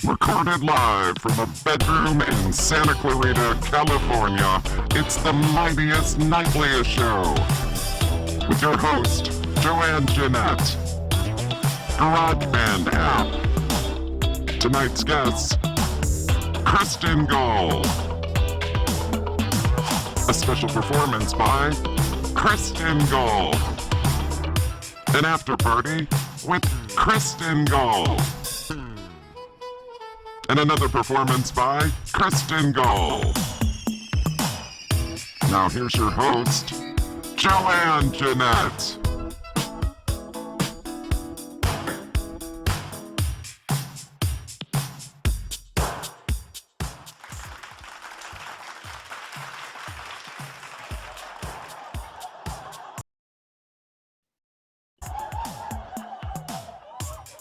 Recorded live from a bedroom in Santa Clarita, California, it's the mightiest, nightliest show. With your host, JoAnn Genette. GarageBand app. Tonight's guests, Kristen Gull. A special performance by Kristen Gull. An after party with Kristen Gull. And another performance by Kristen Gull. Now here's your host, JoAnn Genette.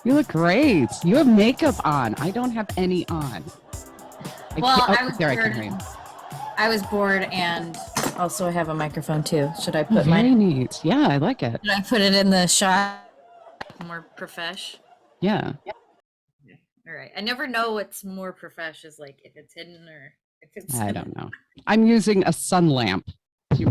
You look great. You have makeup on. I don't have any on. I was there, bored. I can hear you. I was bored, and also I have a microphone too. Should I put Very mine? neat. Yeah, I like it. Should I put it in the shot? More profesh. Yeah. All right. I never know what's more profesh is like if it's hidden or if it's. I don't know. I'm using a sun lamp. You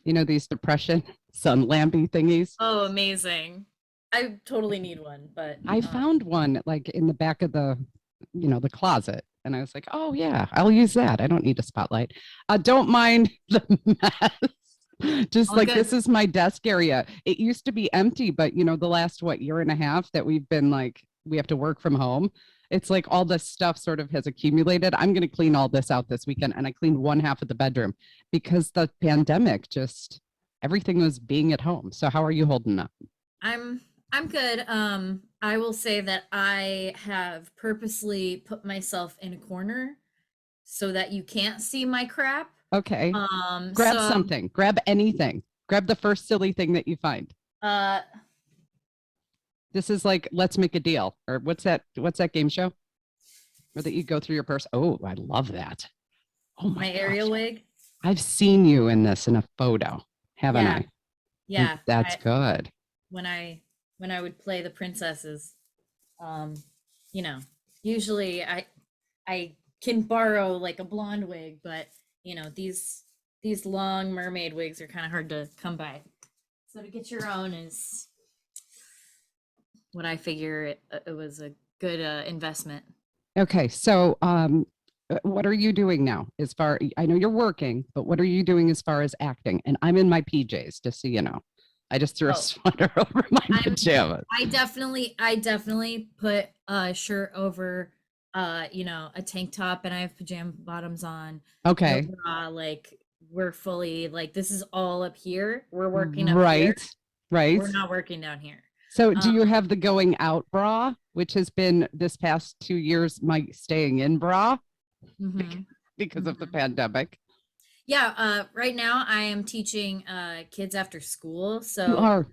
know these depression sun lampy thingies? Oh, amazing. I totally need one, but I found one like in the back of the closet. And I was like, oh yeah, I'll use that. I don't need a spotlight. Don't mind the mess. Just all like good. This is my desk area. It used to be empty, but the last year and a half that we've been like, we have to work from home. It's like all this stuff sort of has accumulated. I'm going to clean all this out this weekend. And I cleaned one half of the bedroom because the pandemic everything was being at home. So how are you holding up? I'm good. I will say that I have purposely put myself in a corner so that you can't see my crap. Okay. Grab something. Grab anything. Grab the first silly thing that you find. This is like Let's Make a Deal, or what's that game show? Where that you go through your purse. Oh, I love that. Oh my Ariel gosh. wig. I've seen you in this in a photo, haven't I? Yeah. That's good. When I would play the princesses, usually I can borrow like a blonde wig, but these long mermaid wigs are kind of hard to come by. So to get your own is what I figure it was a good investment. Okay, so what are you doing now? I know you're working, but what are you doing as far as acting? And I'm in my PJs, just so you know. I just threw a sweater over my pajamas. I definitely put a shirt over, a tank top, and I have pajama bottoms on. Okay. Like we're fully like this is all up here. We're working up here. Right. We're not working down here. So do you have the going out bra, which has been this past 2 years my staying in bra because of the pandemic? Yeah, right now I am teaching kids after school. So you are.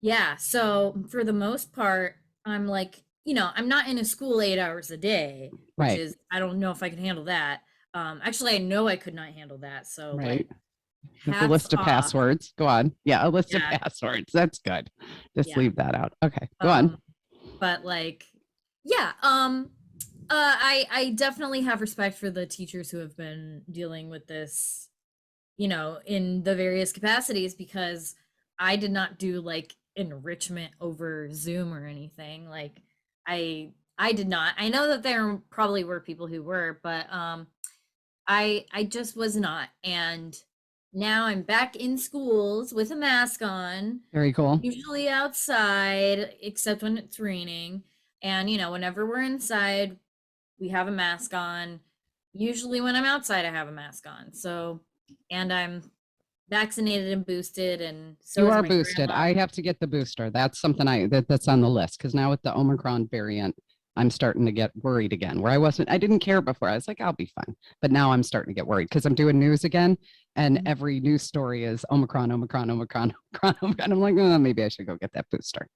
Yeah, so for the most part, I'm like, I'm not in a school 8 hours a day, which is I don't know if I can handle that. Actually, I know I could not handle that. So right. Like, a list of passwords. Go on. Yeah, a list of passwords. That's good. Just leave that out. Okay, go on. But like, yeah, I definitely have respect for the teachers who have been dealing with this, in the various capacities, because I did not do like enrichment over Zoom or anything. Like I did not. I know that there probably were people who were, but I just was not. And now I'm back in schools with a mask on. Very cool. Usually outside, except when it's raining. And whenever we're inside, we have a mask on. Usually when I'm outside, I have a mask on. So, and I'm vaccinated and boosted, and so you are boosted. I have to get the booster. That's something that's on the list, because now with the Omicron variant, I'm starting to get worried again, where I didn't care before. I was like, I'll be fine. But now I'm starting to get worried because I'm doing news again, and every news story is Omicron, Omicron, Omicron, Omicron, Omicron. I'm like, oh, maybe I should go get that booster.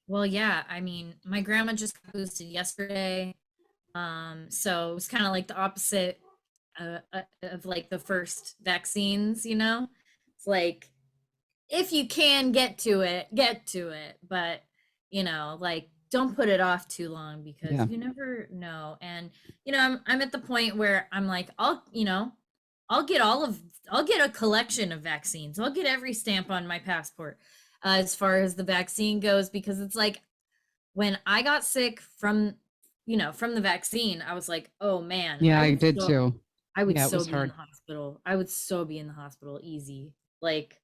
Well, yeah. I mean, my grandma just got boosted yesterday. So it was kind of like the opposite of like the first vaccines, It's like, if you can get to it, but, like don't put it off too long, because Yeah. you never know. And I'm at the point where I'm like, I'll get a collection of vaccines. I'll get every stamp on my passport as far as the vaccine goes, because it's like, when I got sick from the vaccine, I was like, oh man. Yeah, I did too. I would Yeah, it so was be in hard. the hospital. I would so be in the hospital easy. Like,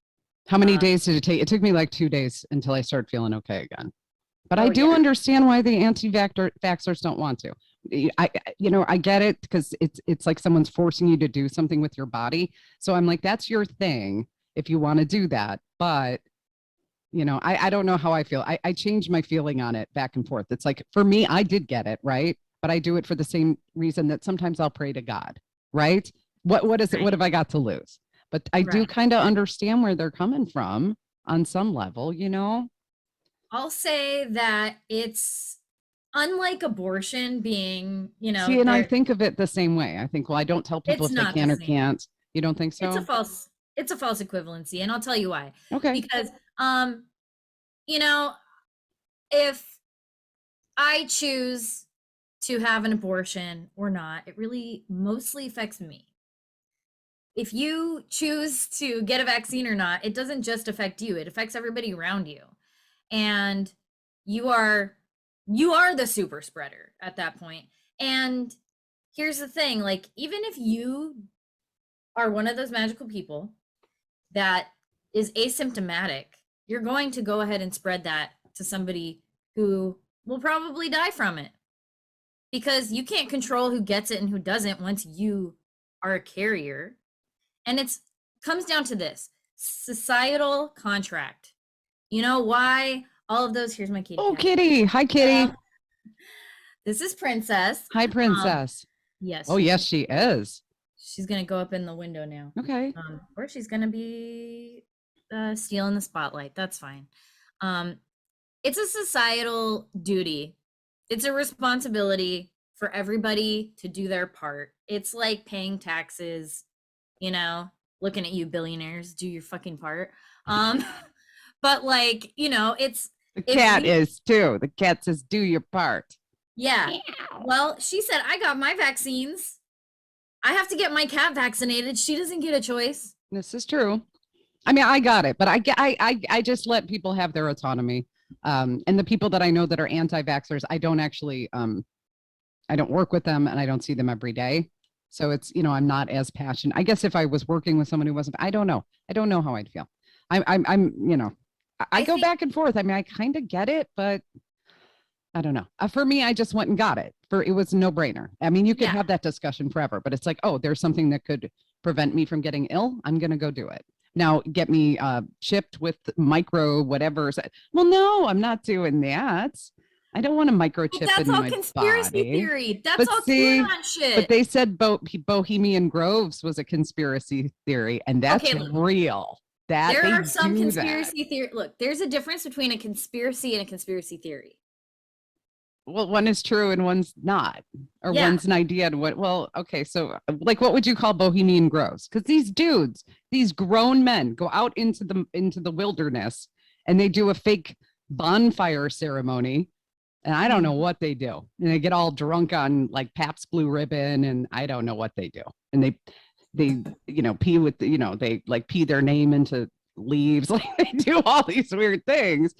How many days did it take? It took me like 2 days until I started feeling okay again. But I Oh, do yeah. understand why the anti-vaxxers don't want to. I get it, because it's like someone's forcing you to do something with your body. So I'm like, that's your thing if you want to do that. But I don't know how I feel. I changed my feeling on it back and forth. It's like, for me, I did get it, right? But I do it for the same reason that sometimes I'll pray to God, right? What is it? What have I got to lose? But I do Right. kind of understand where they're coming from on some level, I'll say that it's unlike abortion being, See, and I think of it the same way. I think, well, I don't tell people it's if they not the can or same. can't. You don't think It's a so? false equivalency, and I'll tell you why. Okay. Because you know, if I choose to have an abortion or not, it really mostly affects me. If you choose to get a vaccine or not, it doesn't just affect you, it affects everybody around you. And you are the super spreader at that point. And here's the thing, like, even if you are one of those magical people that is asymptomatic, you're going to go ahead and spread that to somebody who will probably die from it, because you can't control who gets it and who doesn't once you are a carrier. And it's comes down to this societal contract. You know why all of those? Here's my kitty. Oh, cat. Kitty. Hi, Kitty. This is Princess. Hi, Princess. Yes. Oh, yes, she is. She's gonna go up in the window now. Okay. Or she's gonna be stealing the spotlight. That's fine. It's a societal duty. It's a responsibility for everybody to do their part. It's like paying taxes, looking at you billionaires, do your fucking part. But like, it's the cat is too. The cat says, do your part. Yeah. Meow. Well, she said, I got my vaccines. I have to get my cat vaccinated. She doesn't get a choice. This is true. I mean, I got it, but I just let people have their autonomy. And the people that I know that are anti-vaxxers, I don't actually, I don't work with them and I don't see them every day. So it's, I'm not as passionate. I guess if I was working with someone who wasn't, I don't know. I don't know how I'd feel. I go back and forth. I mean, I kind of get it, but I don't know. For me, I just went and got it. It was a no-brainer. I mean, you could have that discussion forever, but it's like, oh, there's something that could prevent me from getting ill. I'm going to go do it. Now, get me chipped with micro whatever. Well, no, I'm not doing that. I don't want a microchip in my body. That's all conspiracy theory. That's all QAnon shit. But they said Bohemian Groves was a conspiracy theory, and that's real. There are some conspiracy theory. Look, there's a difference between a conspiracy and a conspiracy theory. Well, one is true and one's not, or one's an idea. And okay. So like, what would you call Bohemian Groves? Because these dudes, these grown men go out into the wilderness and they do a fake bonfire ceremony. And I don't know what they do. And they get all drunk on like Pabst Blue Ribbon and I don't know what they do. And they pee with, they like pee their name into leaves. Like they do all these weird things.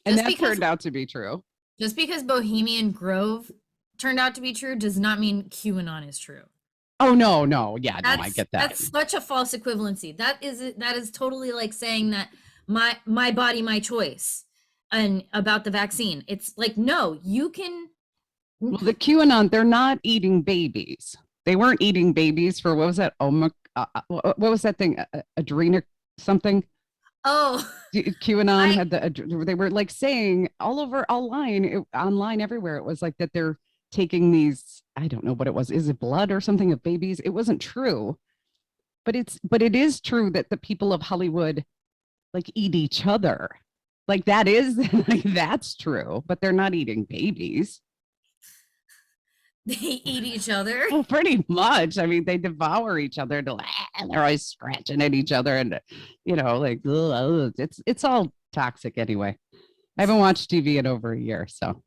And that turned out to be true. Just because Bohemian Grove turned out to be true does not mean QAnon is true. Oh, no. Yeah, no, I get that. That's such a false equivalency. That is totally like saying that my body, my choice, and about the vaccine. It's like, no, you can. Well, the QAnon, they're not eating babies. They weren't eating babies for, what was that? What was that thing? Adrena something? Oh, QAnon had they were like saying all over online everywhere. It was like that they're taking these, I don't know what it was. Is it blood or something of babies? It wasn't true, but it is true that the people of Hollywood like eat each other. Like that is like, that's true, but they're not eating babies. They eat each other? Well, pretty much. I mean, they devour each other and they're always scratching at each other and, like, it's all toxic anyway. I haven't watched TV in over a year, so.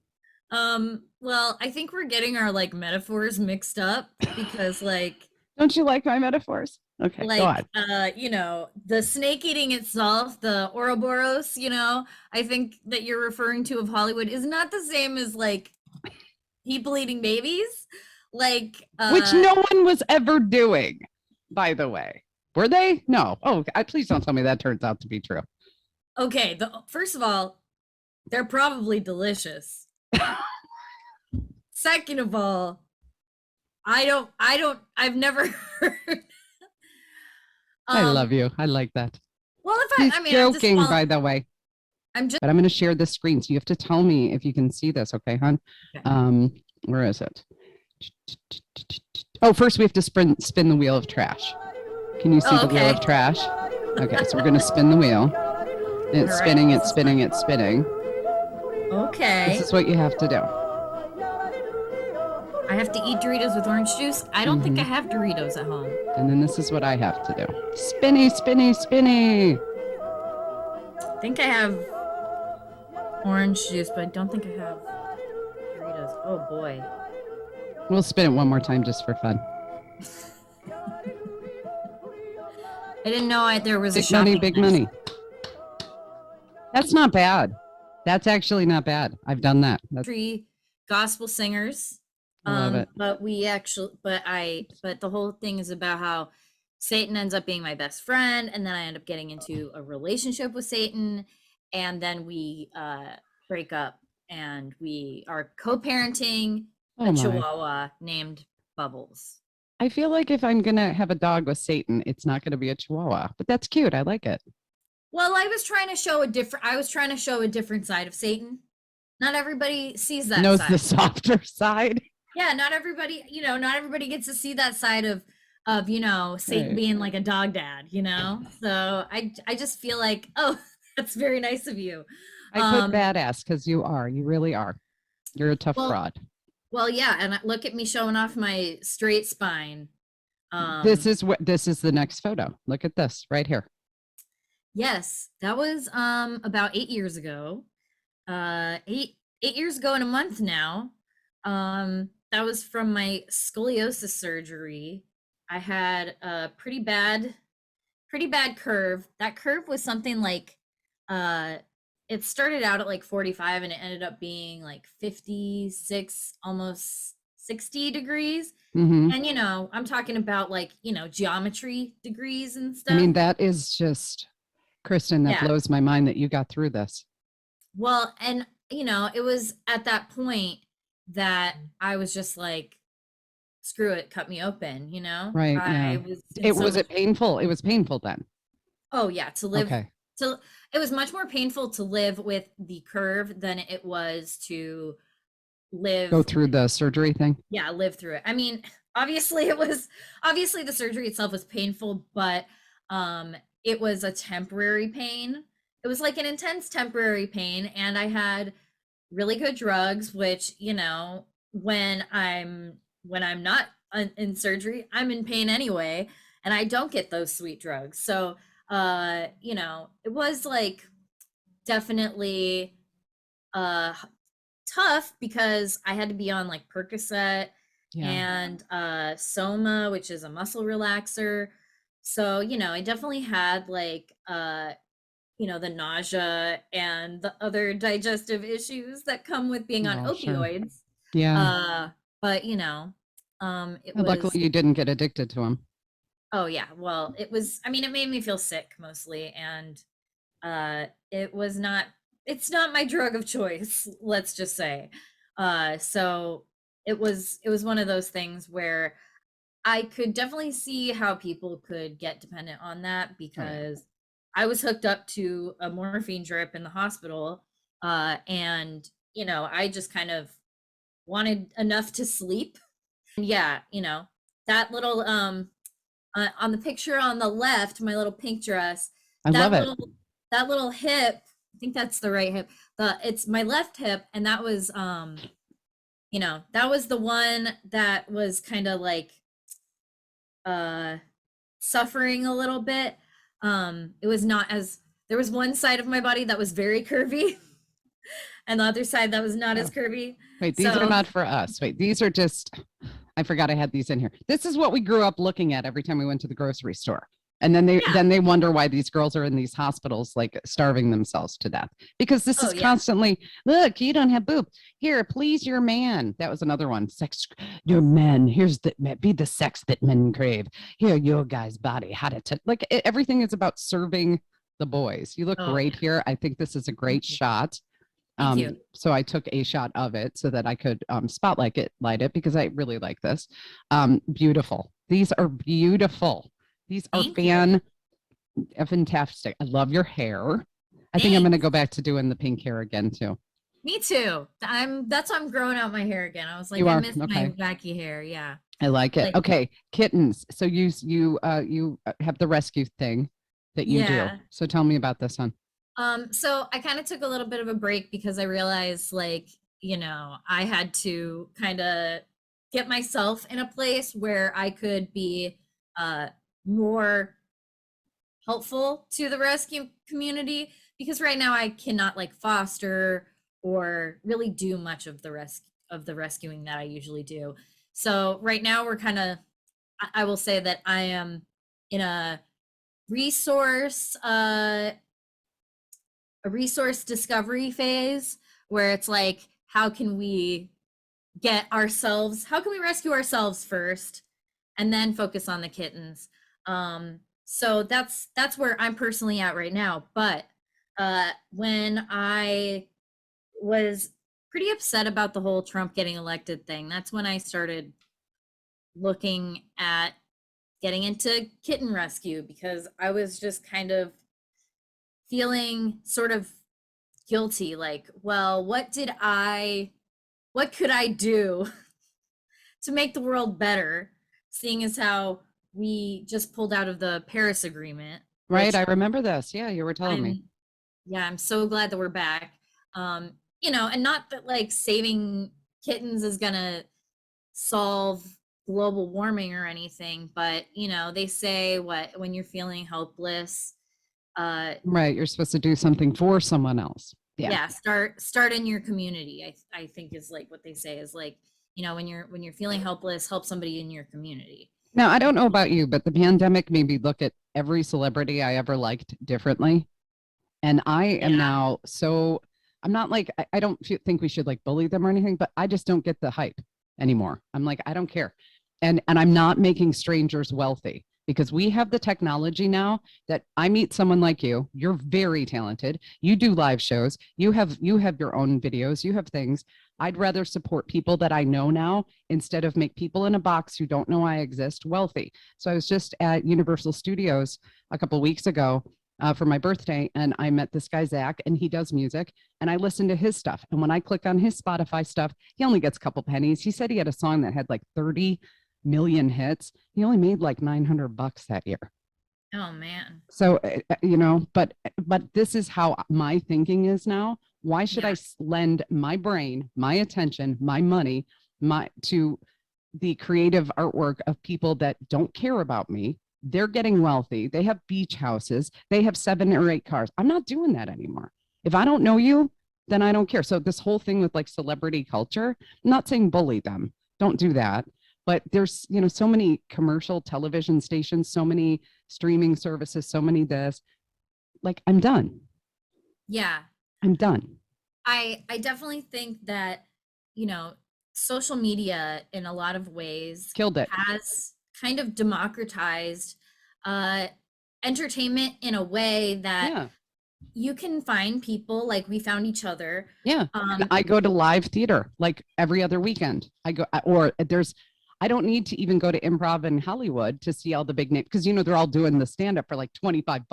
Well, I think we're getting our like metaphors mixed up because Don't you like my metaphors? Okay, go on. the snake eating itself, the Ouroboros, I think that you're referring to of Hollywood is not the same as like people eating babies. Which no one was ever doing, by the way. Were they? No. Oh, please don't tell me that turns out to be true. Okay, first of all, they're probably delicious. Second of all, I've never heard. I love you. I like that. Well, He's joking, by the way. But I'm going to share the screen, so you have to tell me if you can see this, okay, hon? Okay. Where is it? Oh, first we have to spin the wheel of trash. Can you see the wheel of trash? Okay, so we're going to spin the wheel. It's spinning, it's spinning, it's spinning. Okay. This is what you have to do. I have to eat Doritos with orange juice. I don't think I have Doritos at home. And then this is what I have to do. Spinny, spinny, spinny. I think I have orange juice, but I don't think I have Doritos. Oh boy. We'll spin it one more time just for fun. I didn't know there was big money, big money. That's not bad. That's actually not bad. I've done that. That's 3 gospel singers. I love it. But the whole thing is about how Satan ends up being my best friend, and then I end up getting into a relationship with Satan, and then we break up, and we are co-parenting a Chihuahua named Bubbles. I feel like if I'm gonna have a dog with Satan, it's not gonna be a Chihuahua, but that's cute. I like it. Well, I was trying to show a different side of Satan. Not everybody sees that. Knows side. The softer side. Yeah, not everybody gets to see that side of Satan being like a dog dad, So I just feel like, oh, that's very nice of you. I put badass because you really are. You're a tough fraud. Well, yeah, and look at me showing off my straight spine. This is the next photo. Look at this right here. Yes, that was about 8 years ago. 8 years ago in a month now. That was from my scoliosis surgery. I had a pretty bad curve. That curve was something like it started out at like 45 and it ended up being like 56, almost 60 degrees. Mm-hmm. And I'm talking about like geometry degrees and stuff. I mean, that is just, Kristen, that blows my mind that you got through this. Well, and it was at that point that I was just like, screw it, cut me open, Right. Was it painful? It was painful then. Oh yeah, to live. Okay. It was much more painful to live with the curve than it was to go through the surgery thing. Yeah, live through it. I mean, obviously the surgery itself was painful, but it was a temporary pain. It was like an intense temporary pain, and I had really good drugs, which when I'm not in surgery, I'm in pain anyway, and I don't get those sweet drugs. So it was like definitely tough because I had to be on like Percocet and Soma, which is a muscle relaxer. So I definitely had like the nausea and the other digestive issues that come with being on opioids. Sure. Yeah. But luckily you didn't get addicted to them. Oh yeah. Well, it made me feel sick mostly. And it's not my drug of choice, let's just say. So it was one of those things where I could definitely see how people could get dependent on that because I was hooked up to a morphine drip in the hospital. And, I just kind of wanted enough to sleep. And yeah, that little, on the picture on the left, my little pink dress, that little hip, I think that's the right hip. It's my left hip. And that was, that was the one that was kind of like, suffering a little bit. It was not there was one side of my body that was very curvy and the other side that was not Oh. as curvy. Wait, these So- are not for us. Wait, these are just, I forgot I had these in here. This is what we grew up looking at every time we went to the grocery store. And then they wonder why these girls are in these hospitals, like starving themselves to death, because this is constantly, look, you don't have boob. Here, please your man. That was another one. Sex, your men. Here's the, be the sex that men crave. Here, your guy's body. How to, like, everything is about serving the boys. You look great here. I think this is a great shot. Thank you. So I took a shot of it so that I could spotlight it because I really like this. Beautiful. These are beautiful. These are fantastic. I love your hair. I think I'm going to go back to doing the pink hair again too. Me too. That's why I'm growing out my hair again. I was like, You I are? miss my wacky hair. Yeah. I like it. Okay, kittens. So you have the rescue thing that you do. So tell me about this one. So I kind of took a little bit of a break because I realized, like, you know, I had to kind of get myself in a place where I could be more helpful to the rescue community, because right now I cannot like foster or really do much of the rescuing that I usually do. So right now we're kind of, I will say that I am in a resource discovery phase where it's like, how can we rescue ourselves first and then focus on the kittens. So that's where I'm personally at right now. But when I was pretty upset about the whole Trump getting elected thing, that's when I started looking at getting into kitten rescue, because I was just kind of feeling sort of guilty, like, well, what could I do to make the world better, seeing as how we just pulled out of the Paris Agreement. Right, I remember this. Yeah, you were telling me. Yeah, I'm so glad that we're back. You know, and not that like saving kittens is gonna solve global warming or anything, but you know, they say when you're feeling helpless, right, you're supposed to do something for someone else. Yeah, start in your community. I think is like what they say is like, you know, when you're feeling helpless, help somebody in your community. Now, I don't know about you, but the pandemic made me look at every celebrity I ever liked differently. And I am now I'm not like, I don't think we should like bully them or anything, but I just don't get the hype anymore. I'm like, I don't care. And I'm not making strangers wealthy, because we have the technology now that I meet someone like you. You're very talented. You do live shows. You have your own videos. You have things. I'd rather support people that I know now instead of make people in a box who don't know I exist wealthy. So I was just at Universal Studios a couple of weeks ago for my birthday, and I met this guy, Zach, and he does music, and I listened to his stuff. And when I click on his Spotify stuff, he only gets a couple pennies. He said he had a song that had like 30 million hits. He only made like $900 that year. Oh man. So you know, but this is how my thinking is now. Why should I lend my brain, my attention, my money, to the creative artwork of people that don't care about me? They're getting wealthy. They have beach houses. They have 7 or 8 cars. I'm not doing that anymore. If I don't know you, then I don't care. So this whole thing with like celebrity culture, I'm not saying bully them. Don't do that. But there's, you know, so many commercial television stations, so many streaming services, so many this. Like, I'm done. Yeah. I'm done. I definitely think that, you know, social media in a lot of ways Killed it. Has kind of democratized entertainment in a way that you can find people like we found each other. Yeah. I go to live theater like every other weekend. I don't need to even go to improv in Hollywood to see all the big names, because, you know, they're all doing the stand up for like $25.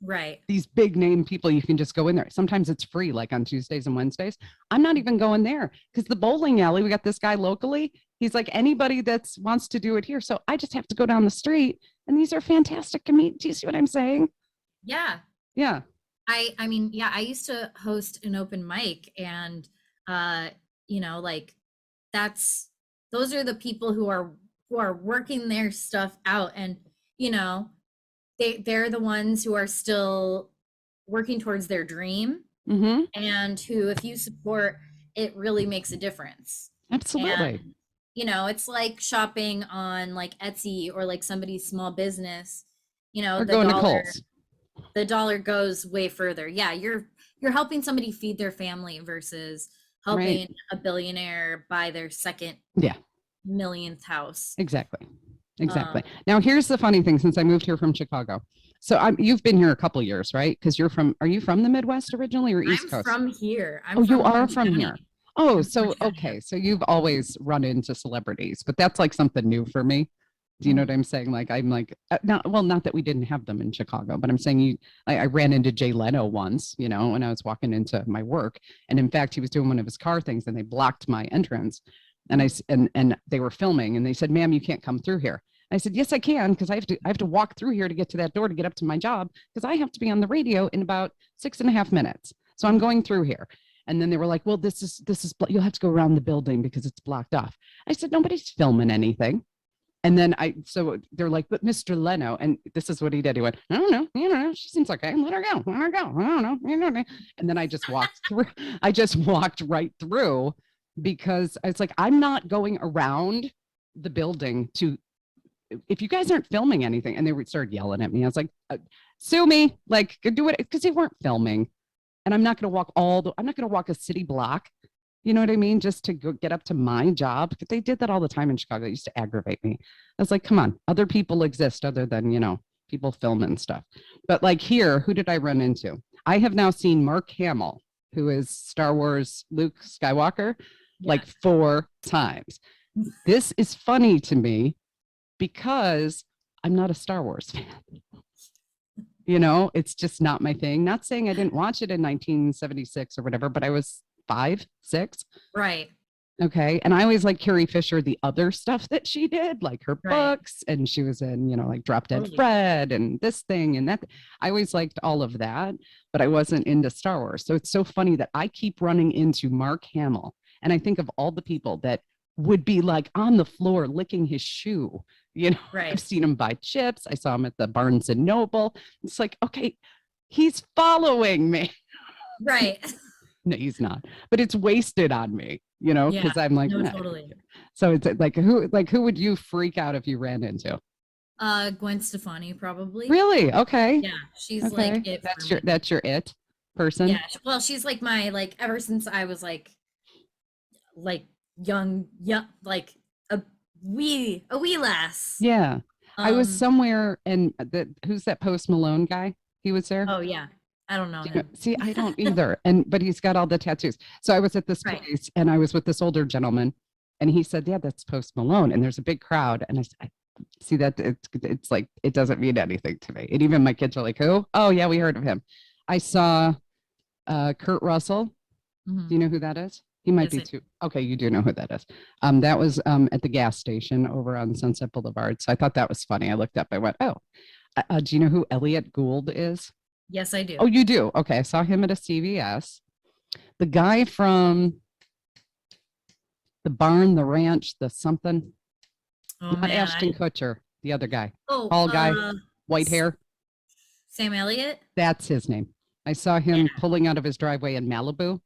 Right. These big name people, you can just go in there. Sometimes it's free, like on Tuesdays and Wednesdays. I'm not even going there, because the bowling alley, we got this guy locally. He's like, anybody that wants to do it here. So I just have to go down the street, and these are fantastic comedians. Do you see what I'm saying? Yeah. Yeah. I mean, yeah, I used to host an open mic, and you know, like those are the people who are working their stuff out, and you know, they're the ones who are still working towards their dream, Mm-hmm. and who, if you support, it really makes a difference. Absolutely. And, you know, it's like shopping on like Etsy or like somebody's small business. You know, Or going to Kohl's. the dollar goes way further. Yeah, you're helping somebody feed their family versus helping Right. a billionaire buy their second Yeah. millionth house. Exactly. Exactly. Um, Now, here's the funny thing, since I moved here from Chicago. So you've been here a couple years, right? Because are you from the Midwest originally or East I'm Coast? from here. Oh, I'm you from are Orange from here. County. Oh, I'm from so Orange County, yeah. okay. So you've always run into celebrities, but that's like something new for me. Do you know what Mhm. I'm saying? Like I'm like not well, not that we didn't have them in Chicago, but I'm saying I ran into Jay Leno once, you know, when I was walking into my work, and in fact, he was doing one of his car things, and they blocked my entrance, and and they were filming, and they said, "Ma'am, you can't come through here." I said, "Yes, I can, because I have to walk through here to get to that door to get up to my job, because I have to be on the radio in about 6.5 minutes. So I'm going through here." And then they were like, "Well, you'll have to go around the building because it's blocked off." I said, "Nobody's filming anything." And then so they're like, "But Mr. Leno," and this is what he did. He went, "I don't know, she seems okay. Let her go, let her go. I don't know, And then I just walked through. I just walked right through because it's like I'm not going around the building to. If you guys aren't filming anything, and they started yelling at me, I was like, "Sue me, like do it," because they weren't filming, and I'm not going to walk I'm not going to walk a city block. You know what I mean? Just to go get up to my job. But they did that all the time in Chicago. It used to aggravate me. I was like, come on, other people exist other than, people filming stuff. But like here, who did I run into? I have now seen Mark Hamill, who is Star Wars Luke Skywalker, like 4 times. This is funny to me because I'm not a Star Wars fan. It's just not my thing. Not saying I didn't watch it in 1976 or whatever, but I was 5, 6. Right. Okay. And I always like Carrie Fisher, the other stuff that she did, like her Right. books, and she was in, like Drop Dead Totally. Fred and this thing and that. I always liked all of that, but I wasn't into Star Wars. So it's so funny that I keep running into Mark Hamill. And I think of all the people that would be like on the floor licking his shoe. Right. I've seen him buy chips. I saw him at the Barnes and Noble. It's like, okay, he's following me. Right. No, he's not. But it's wasted on me, because I'm like, no, nah. totally. So it's who would you freak out if you ran into? Gwen Stefani, probably. Really? Okay. Yeah, she's Okay. like it. That's your it person. Yeah. Well, she's like my ever since I was like young, like a wee lass. Yeah. I was somewhere, and who's that Post Malone guy? He was there. Oh yeah. I don't know him. See, I don't either. But he's got all the tattoos. So I was at this place, and I was with this older gentleman, and he said, "Yeah, that's Post Malone." And there's a big crowd, and I said, "See that? It's like it doesn't mean anything to me." And even my kids are like, "Who? Oh yeah, we heard of him." I saw Kurt Russell. Mhm. Do you know who that is? He might be too. Okay, you do know who that is. That was at the gas station over on Sunset Boulevard. So I thought that was funny. I looked up. I went, "Oh, do you know who Elliot Gould is?" Yes, I do. Oh, you do? Okay, I saw him at a CVS. The guy from the barn, the ranch, the something. Oh, Not man, Ashton Kutcher, the other guy. Oh, Tall guy, white hair. Sam Elliott. That's his name. I saw him pulling out of his driveway in Malibu,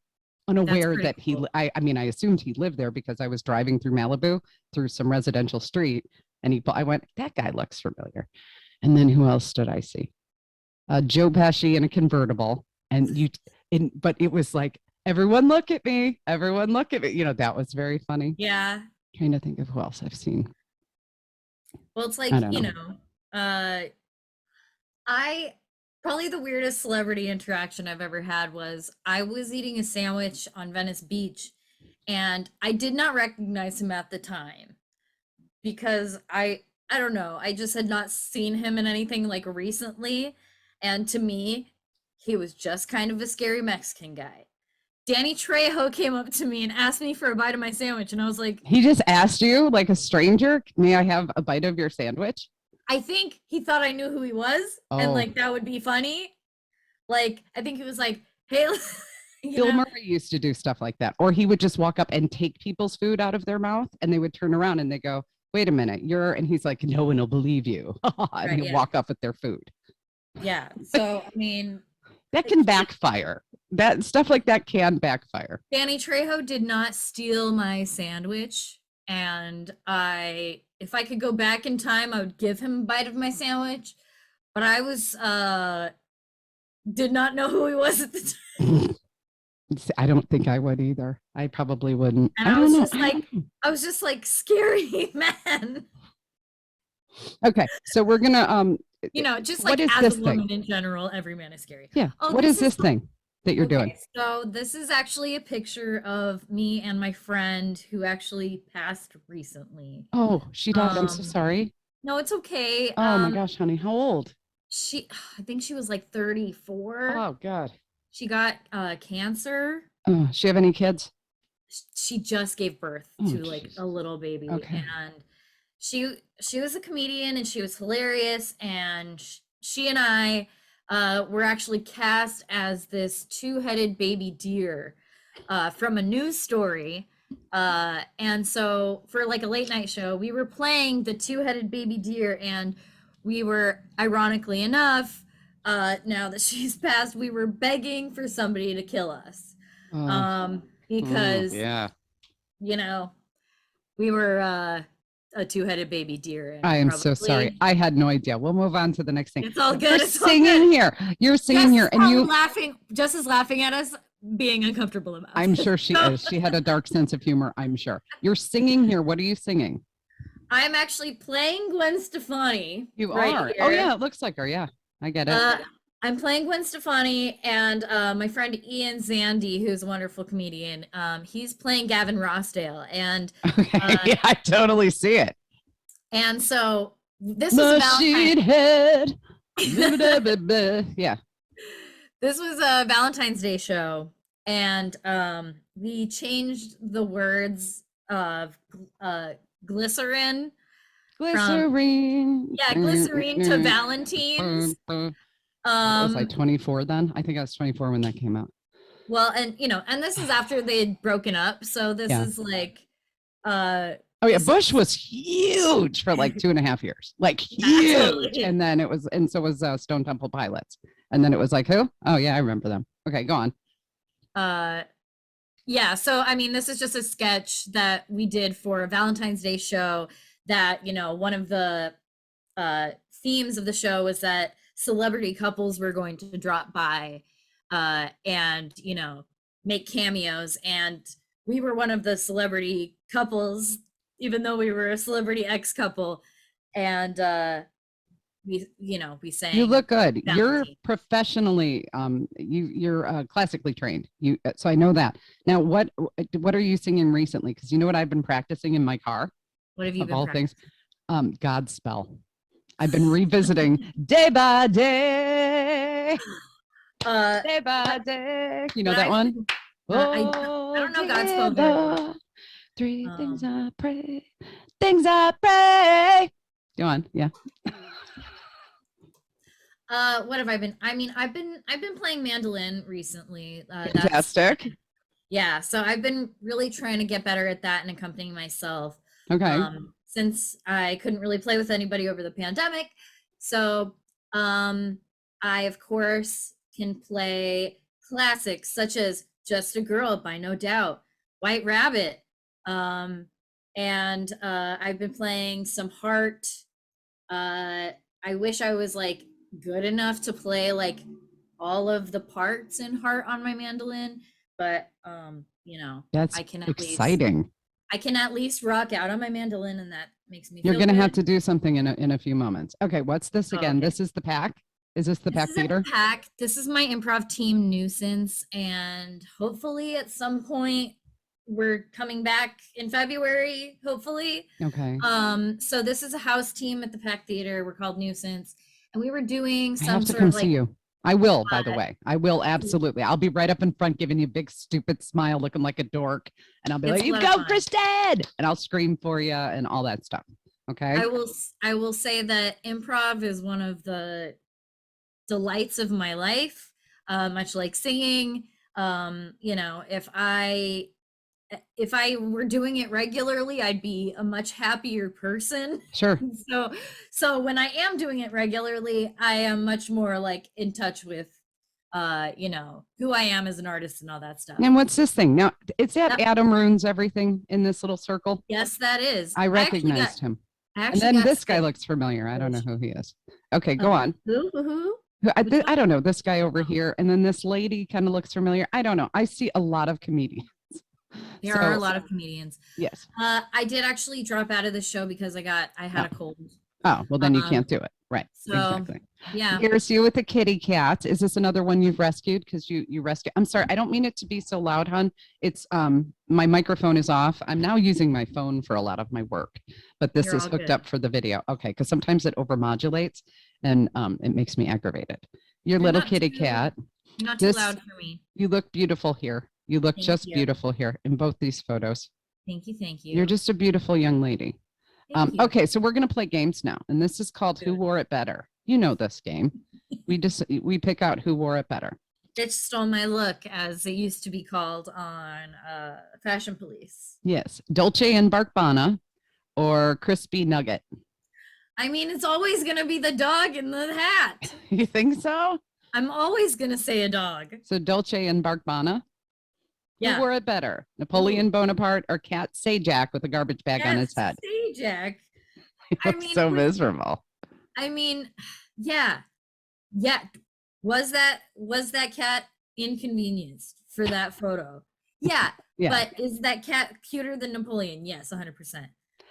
unaware that cool. I assumed he lived there because I was driving through Malibu through some residential street, and I went, that guy looks familiar. And then who else did I see? Joe Pesci in a convertible, but it was like, everyone look at me, that was very funny. Yeah. Trying to think of who else I've seen. Well, it's like, I probably the weirdest celebrity interaction I've ever had was I was eating a sandwich on Venice Beach, and I did not recognize him at the time because I don't know, I just had not seen him in anything like recently. And to me, he was just kind of a scary Mexican guy. Danny Trejo came up to me and asked me for a bite of my sandwich. And I was like, he just asked you like a stranger, "May I have a bite of your sandwich?" I think he thought I knew who he was. And like, that would be funny. Like, I think he was like, "Hey," Bill Murray used to do stuff like that. Or he would just walk up and take people's food out of their mouth, and they would turn around and they go, "Wait a minute, and he's like, "No one will believe you." And he'd walk up with their food. Yeah. So, I mean, That can backfire. That stuff like that can backfire. Danny Trejo did not steal my sandwich, and if I could go back in time, I would give him a bite of my sandwich. But I was did not know who he was at the time. I don't think I would either. I probably wouldn't. And I was just like, scary man. Okay, so we're gonna just what like is as this a woman thing? in general, every man is scary. Yeah. Oh, What is this thing that you're doing? So this is actually a picture of me and my friend who actually passed recently. Oh, she died. I'm so sorry. No, it's okay. Oh my gosh, honey, how old? I think she was like 34. Oh God. She got cancer. Oh, she have any kids? She just gave birth to like a little baby. Okay. And she was a comedian and she was hilarious, and she and I were actually cast as this two-headed baby deer from a news story. And so for like a late night show, we were playing the two-headed baby deer, and we were, ironically enough, now that she's passed, we were begging for somebody to kill us. Because we were a two-headed baby deer. I am so sorry. I had no idea. We'll move on to the next thing. It's all good. You're singing here. You're singing here, and you laughing. Jess is laughing at us being uncomfortable about. I'm sure she is. She had a dark sense of humor. I'm sure. You're singing here. What are you singing? I'm actually playing Gwen Stefani. You are. Here. Oh yeah, it looks like her. Yeah, I get it. I'm playing Gwen Stefani, and my friend Ian Zandy, who's a wonderful comedian, he's playing Gavin Rossdale. And yeah, I totally see it. And so this was Valentine's head. Yeah. This was a Valentine's Day show, and we changed the words of glycerin. Glycerine. Glycerine to Valentine's. Was I 24 then? I think I was 24 when that came out. Well, and and this is after they had broken up, so this is like oh yeah, Bush was huge for like 2.5 years, like huge. Absolutely. And then it was, and so was Stone Temple Pilots, and then it was like who? Oh yeah, I remember them. Okay, go on. Yeah, so I mean, this is just a sketch that we did for a Valentine's Day show. That one of the themes of the show was that celebrity couples were going to drop by and make cameos, and we were one of the celebrity couples, even though we were a celebrity ex couple. And we sang. You look good. You're professionally you're classically trained, so I know that. Now what are you singing recently? Because you know what I've been practicing in my car. What have you been practicing? Godspell. I've been revisiting day by day, day by day. You know that one? I don't know Godspell. Three things I pray, things I pray. Go on, yeah. What have I been? I mean, I've been playing mandolin recently. Fantastic. Yeah, so I've been really trying to get better at that and accompanying myself. Okay. Since I couldn't really play with anybody over the pandemic. So I, of course, can play classics such as Just a Girl by No Doubt, White Rabbit. And I've been playing some Heart. I wish I was like good enough to play like all of the parts in Heart on my mandolin, but that's I can exciting. I can at least rock out on my mandolin, and that makes me feel You're going to good. have to do something in a few moments. Okay, what's this again? Okay. This is the Pack? Is this the Pack Theater? Pack. This is my improv team, Nuisance, and hopefully at some point we're coming back in February, hopefully. Okay. So this is a house team at the Pack Theater. We're called Nuisance, and we were doing some I have to sort come of like see you. I will, by the way. I will, absolutely. I'll be right up in front giving you a big stupid smile looking like a dork, and I'll be like, you go, Kristen! And I'll scream for you and all that stuff. Okay? I will say that improv is one of the delights of my life, much like singing. If I were doing it regularly, I'd be a much happier person. Sure. So when I am doing it regularly, I am much more like in touch with you know, who I am as an artist and all that stuff. And what's this thing? Now, is that Yep. Adam ruins everything in this little circle? Yes, that is. I recognized him. And then this guy looks familiar. I don't know who he is. Okay, go on. Who? I don't know. This guy over here. And then this lady kind of looks familiar. I don't know. I see a lot of comedians. There are a lot of comedians. Yes. I did actually drop out of the show because I had a cold. Oh, well, then you can't do it. Right. So, exactly. Yeah. Here's you with the kitty cat. Is this another one you've rescued? Because you rescued. I'm sorry. I don't mean it to be so loud, hon. It's my microphone is off. I'm now using my phone for a lot of my work, but this is hooked up for the video. Okay. Because sometimes it overmodulates and it makes me aggravated. Your little kitty cat. Not too loud for me. You look beautiful here. You look beautiful here in both these photos. Thank you. Thank you. You're just a beautiful young lady. Okay, so we're going to play games now, and this is called Who Wore It Better. You know this game. We pick out who wore it better. Bitch stole my look, as it used to be called on Fashion Police. Yes, Dolce and Gabbana or Crispy Nugget. I mean, it's always going to be the dog in the hat. You think so? I'm always going to say a dog. So Dolce and Gabbana. Yeah. Who wore it better, Napoleon Bonaparte or Cat Sajak with a garbage bag on his head? Sajak. I mean, so miserable. I mean, yeah. Was that cat inconvenienced for that photo? Yeah. But is that cat cuter than Napoleon? Yes, 100%.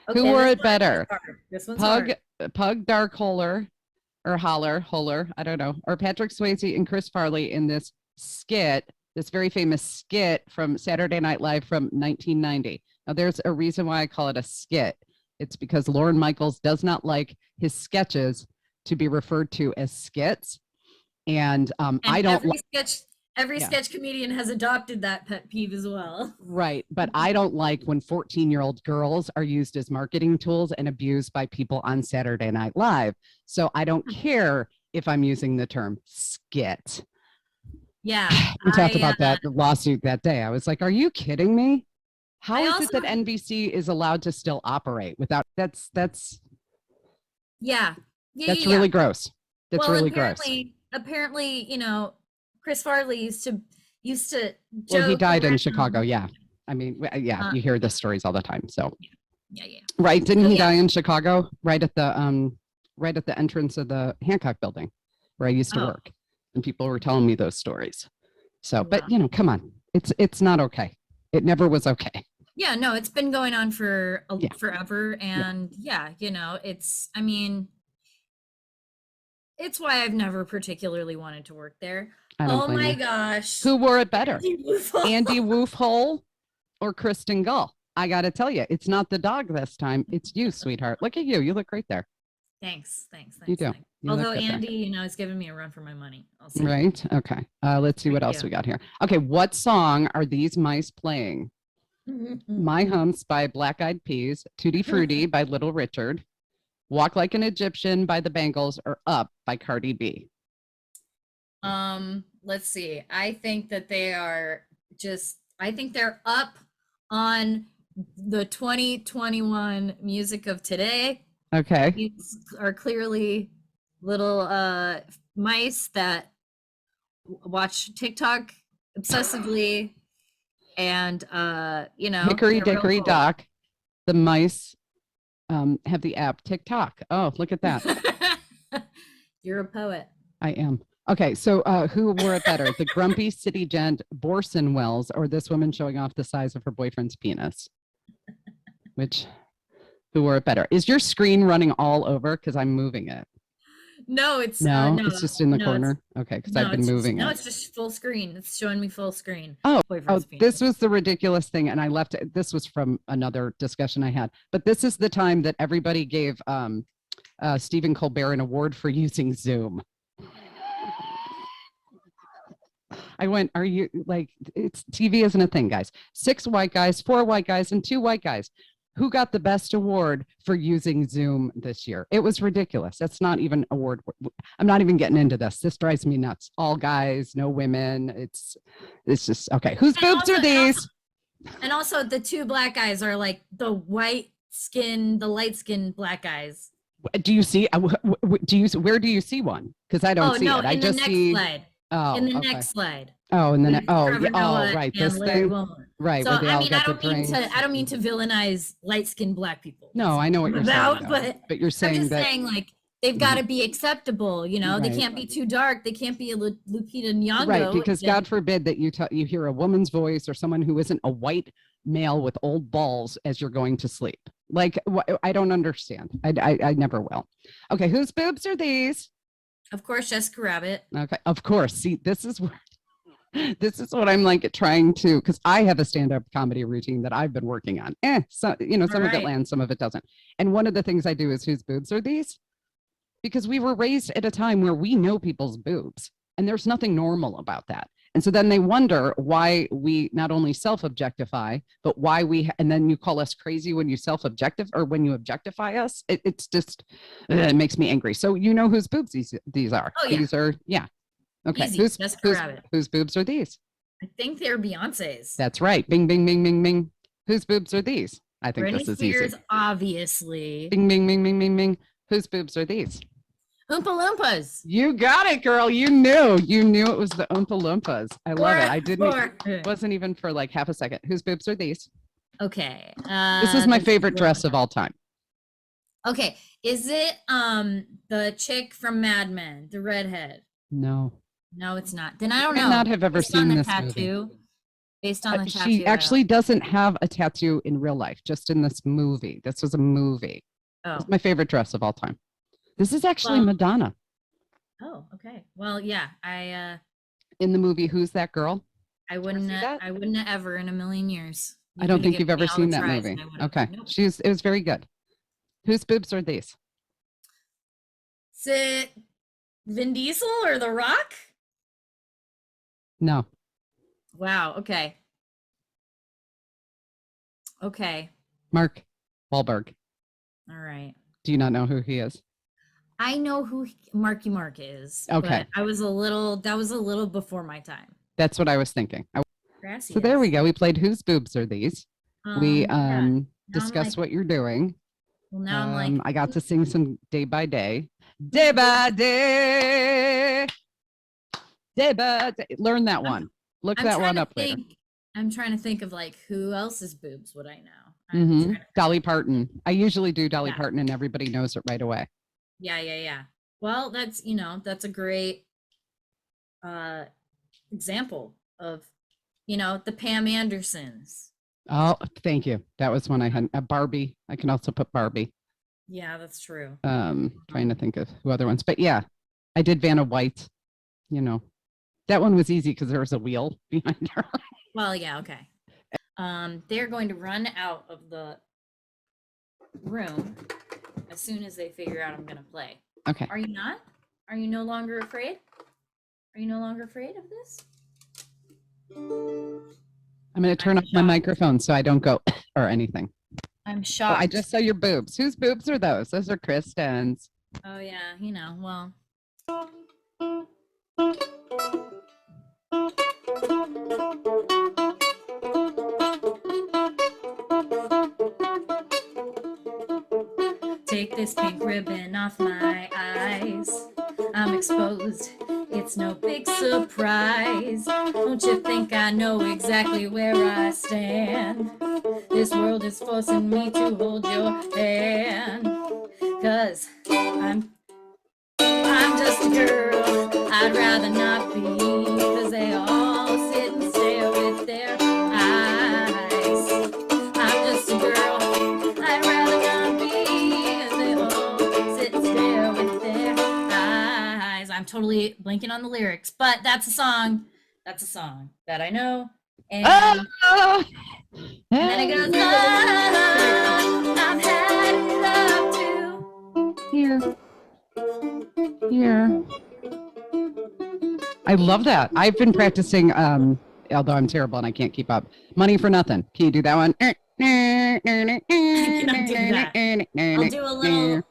Okay, who wore it better? This one's hard. Pug Darkholer or Holler, I don't know, or Patrick Swayze and Chris Farley in this skit. This very famous skit from Saturday Night Live from 1990. Now, there's a reason why I call it a skit. It's because Lorne Michaels does not like his sketches to be referred to as skits. And I don't every sketch comedian has adopted that pet peeve as well. Right. But I don't like when 14-year-old girls are used as marketing tools and abused by people on Saturday Night Live. So I don't care if I'm using the term skit. Yeah. We talked about that lawsuit that day. I was like, are you kidding me? How is it that NBC is allowed to still operate without that's really gross. That's really gross. Apparently, you know, Chris Farley used to well, he died in Chicago. Yeah. I mean, you hear the stories all the time. So yeah. Right. Didn't he die in Chicago? Right at the entrance of the Hancock building where I used to work. And people were telling me those stories. So, but you know, come on, it's not okay. It never was okay. Yeah, no, it's been going on for forever. And you know, I mean, it's why I've never particularly wanted to work there. Oh my gosh. Who wore it better? Andy Woofhole or Kristen Gull? I got to tell you, it's not the dog this time. It's you, sweetheart. Look at you. You look great there. Thanks. You do. Although Andy, you know, is giving me a run for my money. Right. Okay. Let's see what else we got here. Okay. What song are these mice playing? My Humps by Black Eyed Peas, Tutti Frutti by Little Richard, Walk Like an Egyptian by the Bangles, or Up by Cardi B? Let's see. I think that they're up on the 2021 music of today. Okay. These are clearly little mice that watch TikTok obsessively, and you know, Hickory Dickory Dock. The mice have the app TikTok. Oh, look at that. You're a poet. I am. Okay, so who wore it better, the grumpy city gent Borson Wells or this woman showing off the size of her boyfriend's penis? Who wore it better? Is your screen running all over? Because I'm moving it. No, it's no, it's just in the corner. Okay, because I've been moving it. No, it's just full screen. It's showing me full screen. Oh, this was the ridiculous thing, and I left it. This was from another discussion I had, but this is the time that everybody gave Stephen Colbert an award for using Zoom. I went, are you like, it's TV isn't a thing, guys. 6 white guys, 4 white guys, and 2 white guys. Who got the best award for using Zoom this year? It was ridiculous. That's not even award. I'm not even getting into this. This drives me nuts. All guys, no women. It's just, okay. Whose boobs are these? And also the 2 black guys are like the light skinned black guys. Do you see, where do you see one? Because I don't see it. I just see. Slide. Oh, in the okay. next slide. Oh, and then With oh, Trevor yeah, Noah right. and This Larry thing, Wilmore. right? So Where they I all mean, got the drains. I don't mean to villainize light-skinned Black people. No, That's I know not what you're about, saying, but you're I'm saying just that saying, like, they've got to be acceptable. You know, they Right. can't be too dark. They can't be a Lupita Nyong'o. right, because then- God forbid that you hear a woman's voice or someone who isn't a white male with old balls as you're going to sleep. Like, I don't understand. I never will. Okay, whose boobs are these? Of course, Jessica Rabbit. Okay, of course. See, this is where this is what I'm like trying to, because I have a stand-up comedy routine that I've been working on. So some of it right. lands, some of it doesn't. And one of the things I do is whose boobs are these? Because we were raised at a time where we know people's boobs, and there's nothing normal about that. And so then they wonder why we not only self-objectify, but why and then you call us crazy when you self-objectify or when you objectify us. It's just, it makes me angry. So you know whose boobs these are. Oh, yeah. These are, yeah. Okay. Easy, Jessica Rabbit. Whose boobs are these? I think they're Beyonce's. That's right. Bing, bing, bing, bing, bing. Whose boobs are these? I think Britney this is Spears, easy. obviously. Bing, bing, bing, bing, bing, bing. Whose boobs are these? Oompa Loompas. You got it, girl. You knew it was the Oompa Loompas. I love it. I didn't, it wasn't even for like half a second. Whose boobs are these? Okay. This is my favorite dress of all time. Okay. Is it the chick from Mad Men, the redhead? No. No, it's not. Then I don't I know. not have ever Based on seen the this tattoo. movie. Based on the tattoo. She actually doesn't have a tattoo in real life, just in this movie. This was a movie. Oh. It's my favorite dress of all time. This is actually Madonna. Oh, okay. Well, yeah. In the movie Who's That Girl? I wouldn't have ever in a million years. I don't think you've ever seen that movie. Okay. Nope. It was very good. Whose boobs are these? Is it Vin Diesel or The Rock? No. Wow. Okay. Okay. Mark Wahlberg. All right. Do you not know who he is? I know who Marky Mark is. Okay. That was a little before my time. That's what I was thinking. Gracias. So there we go. We played Whose Boobs Are These? We discussed like, what you're doing. Well, now I'm like, I got to sing some Day by Day. Day by day. Day by day. Learn that one. Look that one up later. I'm trying to think of like who else's boobs would I know? Dolly Parton. I usually do Dolly Parton and everybody knows it right away. Yeah. Well, that's a great example of the Pam Andersons. Oh, thank you. That was one I had. Barbie. I can also put Barbie. Yeah, that's true. Trying to think of who other ones, but yeah, I did Vanna White. That one was easy because there was a wheel behind her. Well, yeah, okay. They're going to run out of the room as soon as they figure out I'm going to play. Okay. Are you not? Are you no longer afraid? Are you no longer afraid of this? I'm going to turn off my microphone so I don't go or anything. I'm shocked. I just saw your boobs. Whose boobs are those? Those are Kristen's. Oh, yeah. Well. Take this pink ribbon off my eyes. I'm exposed. It's no big surprise. Don't you think I know exactly where I stand? This world is forcing me to hold your hand. 'Cause I'm just a girl. I'd rather not be. 'Cause they all sit and stare with their eyes. I'm just a girl. I'd rather not be. 'Cause they all sit and stare with their eyes. I'm totally blanking on the lyrics, but that's a song. That's a song that I know. And, and then it goes, I've had enough too. Here. I love that. I've been practicing, although I'm terrible and I can't keep up. Money for Nothing. Can you do that one? I cannot do that. I'll do a little.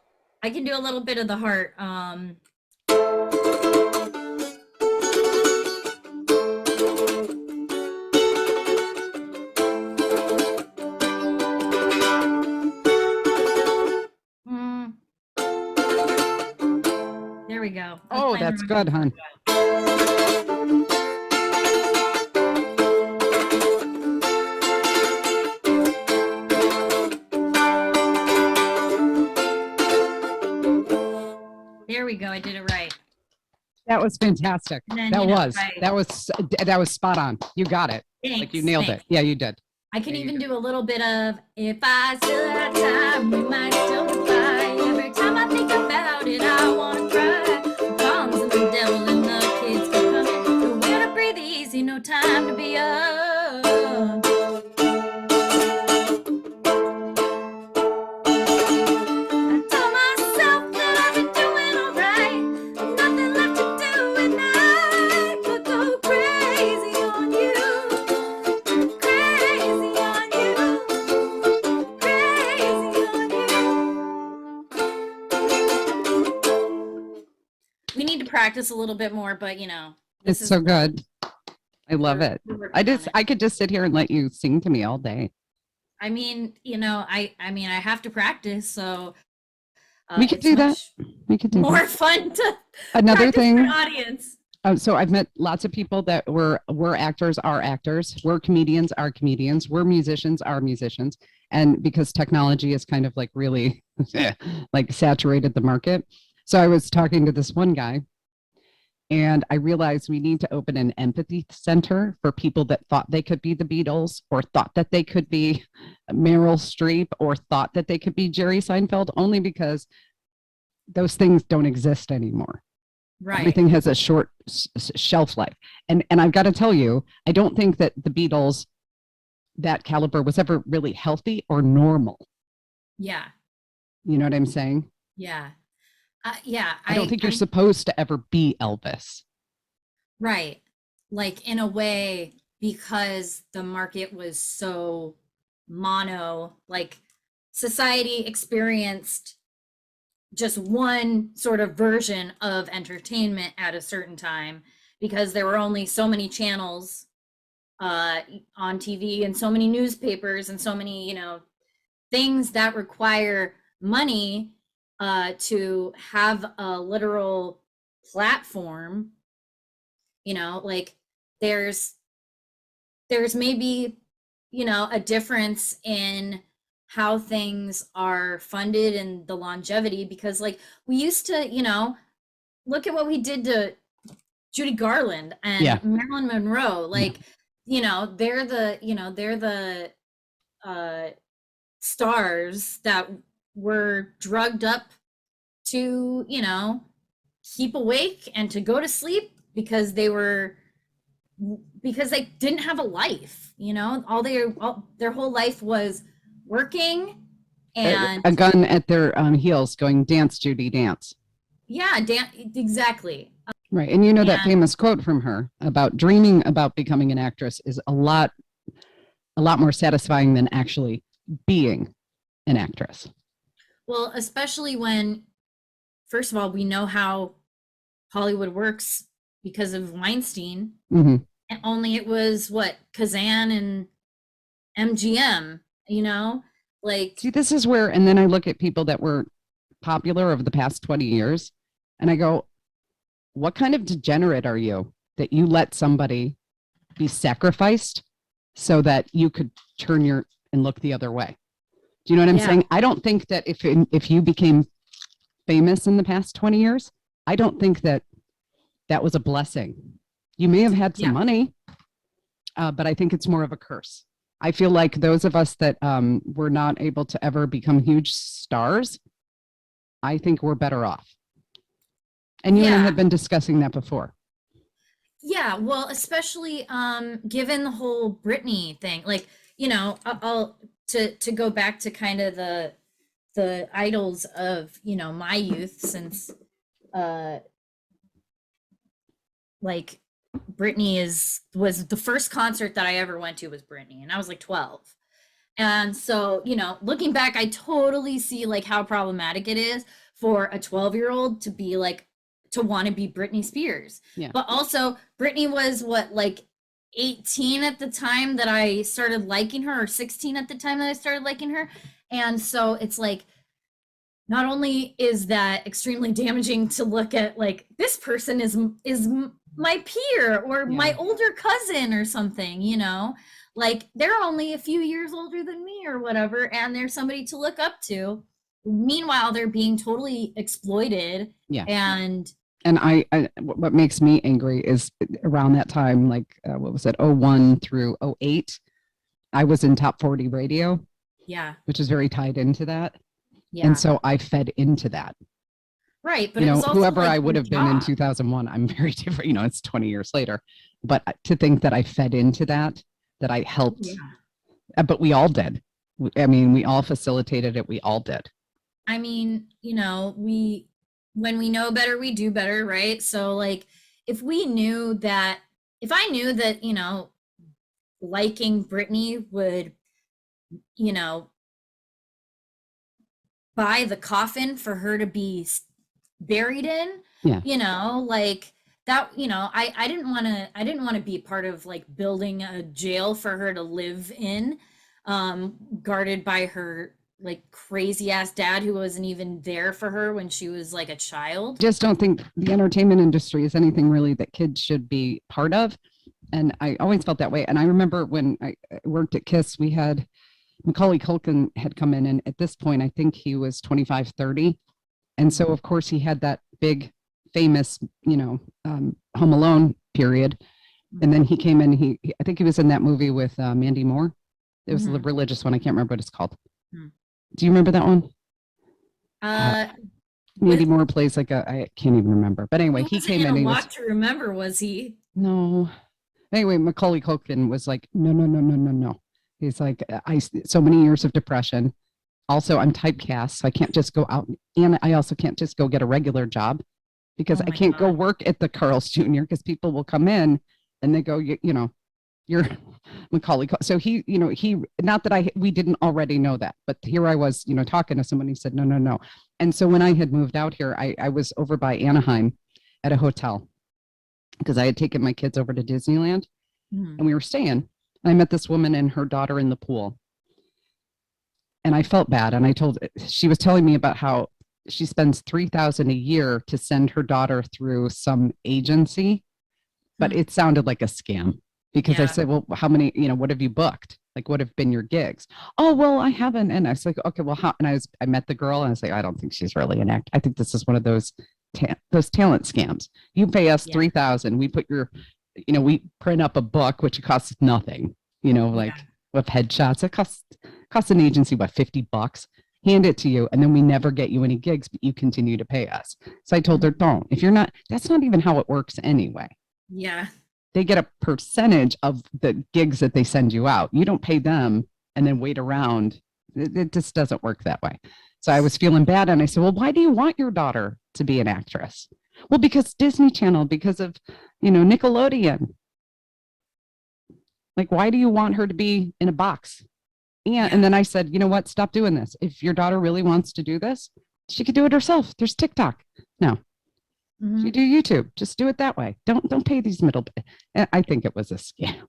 I can do a little bit of the heart. There we go. Oh, that's good, hon. There we go. I did it right. That was fantastic. Then, That you know, was right. that was spot on. You got it. Thanks, Like you nailed thanks. it. Yeah, you did. I can Yeah, you even did. do a little bit of if I still had time, we might still fly. Every time I think about it, I wanna cry. The bombs and the devil and the kids keep coming. Nowhere to breathe easy, no time to be up. I told myself that I've been doing alright. Nothing left to do, and I could go crazy on you. Crazy on you. Crazy on you. We need to practice a little bit more, but you know, It's so good. I love it. we're working on it. I could just sit here and let you sing to me all day. I mean, you know, I mean, I have to practice, so We could it's do that. much We could do more that. fun to Another practice for an thing. audience. So I've met lots of people that were actors, are actors, we're comedians, are comedians, we're musicians, are musicians. And because technology is kind of like really like saturated the market. So I was talking to this one guy and I realized we need to open an empathy center for people that thought they could be the Beatles or thought that they could be Meryl Streep or thought that they could be Jerry Seinfeld, only because those things don't exist anymore. Right. Everything has a short shelf life. And I've got to tell you, I don't think that the Beatles, that caliber, was ever really healthy or normal. Yeah. You know what I'm saying? Yeah. Yeah. I don't think you're supposed to ever be Elvis. Right. Like in a way, because the market was so mono, like society experienced just one sort of version of entertainment at a certain time because there were only so many channels on TV and so many newspapers and so many, you know, things that require money to have a literal platform. You know, like there's maybe, you know, a difference in how things are funded and the longevity, because like we used to, you know, look at what we did to Judy Garland and Yeah. Marilyn Monroe. Like, you know, they're the stars that were drugged up to, you know, keep awake and to go to sleep because they didn't have a life, you know, their whole life was working and a gun at their heels going, dance, Judy, dance. yeah, exactly. Right. And you know, that famous quote from her about dreaming about becoming an actress is a lot more satisfying than actually being an actress. Well, especially when, first of all, we know how Hollywood works because of Weinstein. Mm-hmm. And only it was what, Kazan and MGM, you know, like. See, this is where, and then I look at people that were popular over the past 20 years and I go, what kind of degenerate are you that you let somebody be sacrificed so that you could turn and look the other way? Do you know what I'm saying? I don't think that if you became famous in the past 20 years, I don't think that was a blessing. You may have had some money, but I think it's more of a curse. I feel like those of us that were not able to ever become huge stars, I think we're better off. And you and I have been discussing that before. Yeah, well, especially given the whole Britney thing, like, you know, I'll to go back to kind of the idols of, you know, my youth, since like Britney was the first concert that I ever went to was Britney, and I was like 12. And so, you know, looking back, I totally see like how problematic it is for a 12-year-old to be like, to want to be Britney Spears. Yeah. But also Britney was what, like 18 at the time that I started liking her, or 16 at the time that I started liking her. And so it's like, not only is that extremely damaging to look at, like, this person is my peer or my older cousin or something, you know, like they're only a few years older than me or whatever, and they're somebody to look up to. meanwhile they're being totally exploited. Yeah. And I what makes me angry is around that time, like what was it, 01 through 08, I was in top 40 radio, yeah, which is very tied into that. yeah, And so I fed into that. right. But You it know, was also whoever like I would your have been in job. 2001, I'm very different. You know, it's 20 years later. But to think that I fed into that, that I helped, Yeah. but we all did. I mean, we all facilitated it. We all did. I mean, you know, when we know better, we do better, right? So like if we knew that, if I knew that, you know, liking Britney would, you know, buy the coffin for her to be buried in, Yeah. you know, like that, you know, I didn't want to, I didn't want to be part of like building a jail for her to live in, guarded by her like crazy ass dad who wasn't even there for her when she was like a child. Just don't think the entertainment industry is anything really that kids should be part of. And I always felt that way. And I remember when I worked at KISS, we had Macaulay Culkin had come in. And at this point, I think he was 25, 30. And so, of course, he had that big, famous, you know, Home Alone period. And then he came in, I think he was in that movie with Mandy Moore. It was the religious one. I can't remember what it's called. Do you remember that one? Mandy Moore plays like I can't even remember. But anyway, he came in. He was to remember, was he? No. Anyway, Macaulay Culkin was like, no. He's like, so many years of depression. Also, I'm typecast, so I can't just go out, and I also can't just go get a regular job because I can't go work at the Carl's Jr. because people will come in and they go, you know, you're Macaulay. So he, you know, not that we didn't already know that, but here I was, you know, talking to someone. He said, no. And so when I had moved out here, I was over by Anaheim at a hotel because I had taken my kids over to Disneyland and we were staying. And I met this woman and her daughter in the pool. And I felt bad. And she was telling me about how she spends $3,000 a year to send her daughter through some agency, but it sounded like a scam because I said, well, how many, you know, what have you booked? Like, what have been your gigs? Oh, well, I haven't. And I was like, okay, well, how? And I met the girl and I was like, I don't think she's really an actor. I think this is one of those talent scams. You pay us $3,000. We put you know, we print up a book, which costs nothing, you know, like with headshots. It costs an agency, what, $50? Hand it to you. And then we never get you any gigs, but you continue to pay us. So I told her, don't, if you're not, that's not even how it works anyway. Yeah. They get a percentage of the gigs that they send you out. You don't pay them and then wait around. It just doesn't work that way. So I was feeling bad. And I said, well, why do you want your daughter to be an actress? Well, because Disney Channel, because of, you know, Nickelodeon. Like, why do you want her to be in a box? And then I said, you know what? Stop doing this. If your daughter really wants to do this, she could do it herself. There's TikTok. No. You do YouTube. Just do it that way. Don't pay these middle. I think it was a scam.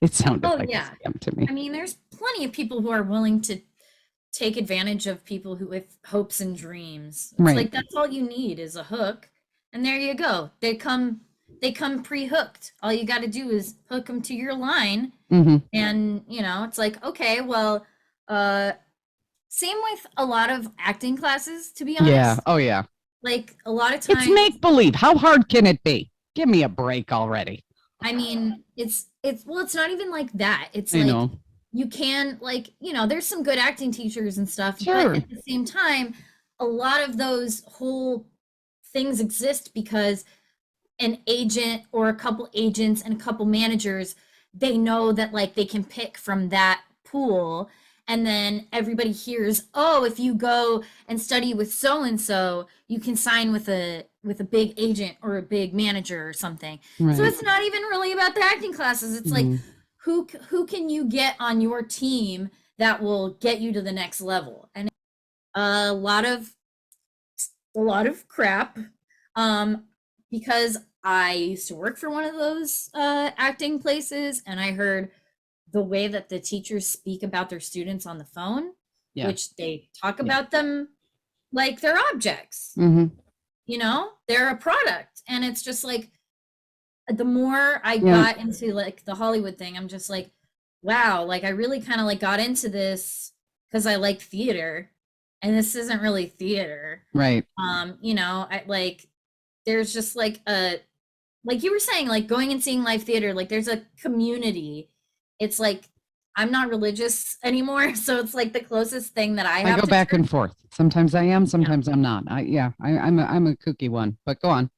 It sounded like a scam to me. I mean, there's plenty of people who are willing to take advantage of people who with hopes and dreams. It's like that's all you need is a hook, and there you go. They come pre-hooked. All you got to do is hook them to your line, and you know it's like, okay, well, same with a lot of acting classes, to be honest. Yeah. Oh yeah. Like a lot of times it's make believe. How hard can it be? Give me a break already. I mean, it's well, it's not even like that. It's like you can, like, you know, there's some good acting teachers and stuff, but at the same time, a lot of those whole things exist because an agent or a couple agents and a couple managers, they know that like they can pick from that pool. And then everybody hears, oh, if you go and study with so and so, you can sign with a big agent or a big manager or something. So it's not even really about the acting classes. It's like who can you get on your team that will get you to the next level? And a lot of crap, because I used to work for one of those acting places, and I heard the way that the teachers speak about their students on the phone, which they talk about them like they're objects. You know, they're a product. And it's just like, the more I got into like the Hollywood thing, I'm just like, wow, like I really kind of like got into this because I liked theater. and this isn't really theater. Right. You know, there's just like you were saying, like going and seeing live theater, like there's a community. It's like, I'm not religious anymore, so it's like the closest thing that I have. I go back and forth. Sometimes I am, sometimes I'm not. I'm a kooky one, but go on.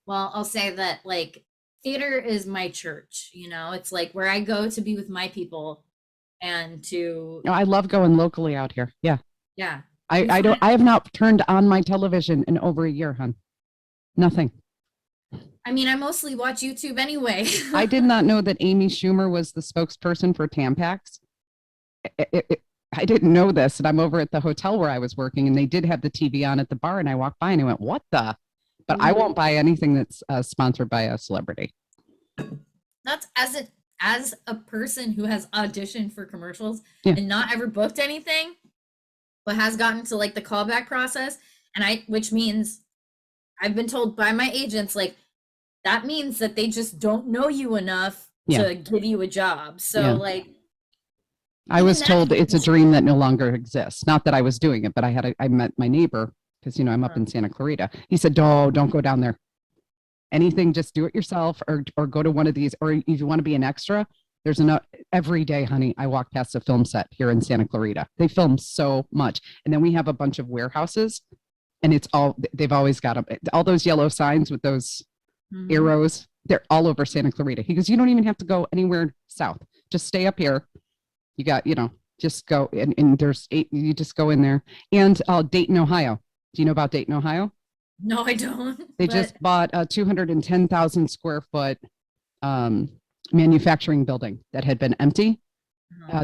Well, I'll say that like theater is my church, you know, it's like where I go to be with my people and to. I love going locally out here. Yeah. Yeah. I have not turned on my television in over a year, hon. Nothing. I mean, I mostly watch YouTube anyway. I did not know that Amy Schumer was the spokesperson for Tampax. I didn't know this, and I'm over at the hotel where I was working, and they did have the TV on at the bar, and I walked by and I went, what the? But I won't buy anything that's sponsored by a celebrity. That's as a person who has auditioned for commercials and not ever booked anything, but has gotten to like the callback process, which means I've been told by my agents, like, that means that they just don't know you enough to give you a job. So like, I was told it's a dream that no longer exists. Not that I was doing it, but I met my neighbor because, you know, I'm up in Santa Clarita. He said, "Oh, don't go down there. Anything, just do it yourself or go to one of these. Or if you want to be an extra, there's enough every day, honey. I walk past a film set here in Santa Clarita. They film so much. And then we have a bunch of warehouses and they've always got them. All those yellow signs with those arrows, they're all over Santa Clarita. He goes, you don't even have to go anywhere south. Just stay up here. You got, you know, just go and there's 8, you just go in there. And Dayton, Ohio. Do you know about Dayton, Ohio? No, I don't. They just bought a 210,000 square foot manufacturing building that had been empty.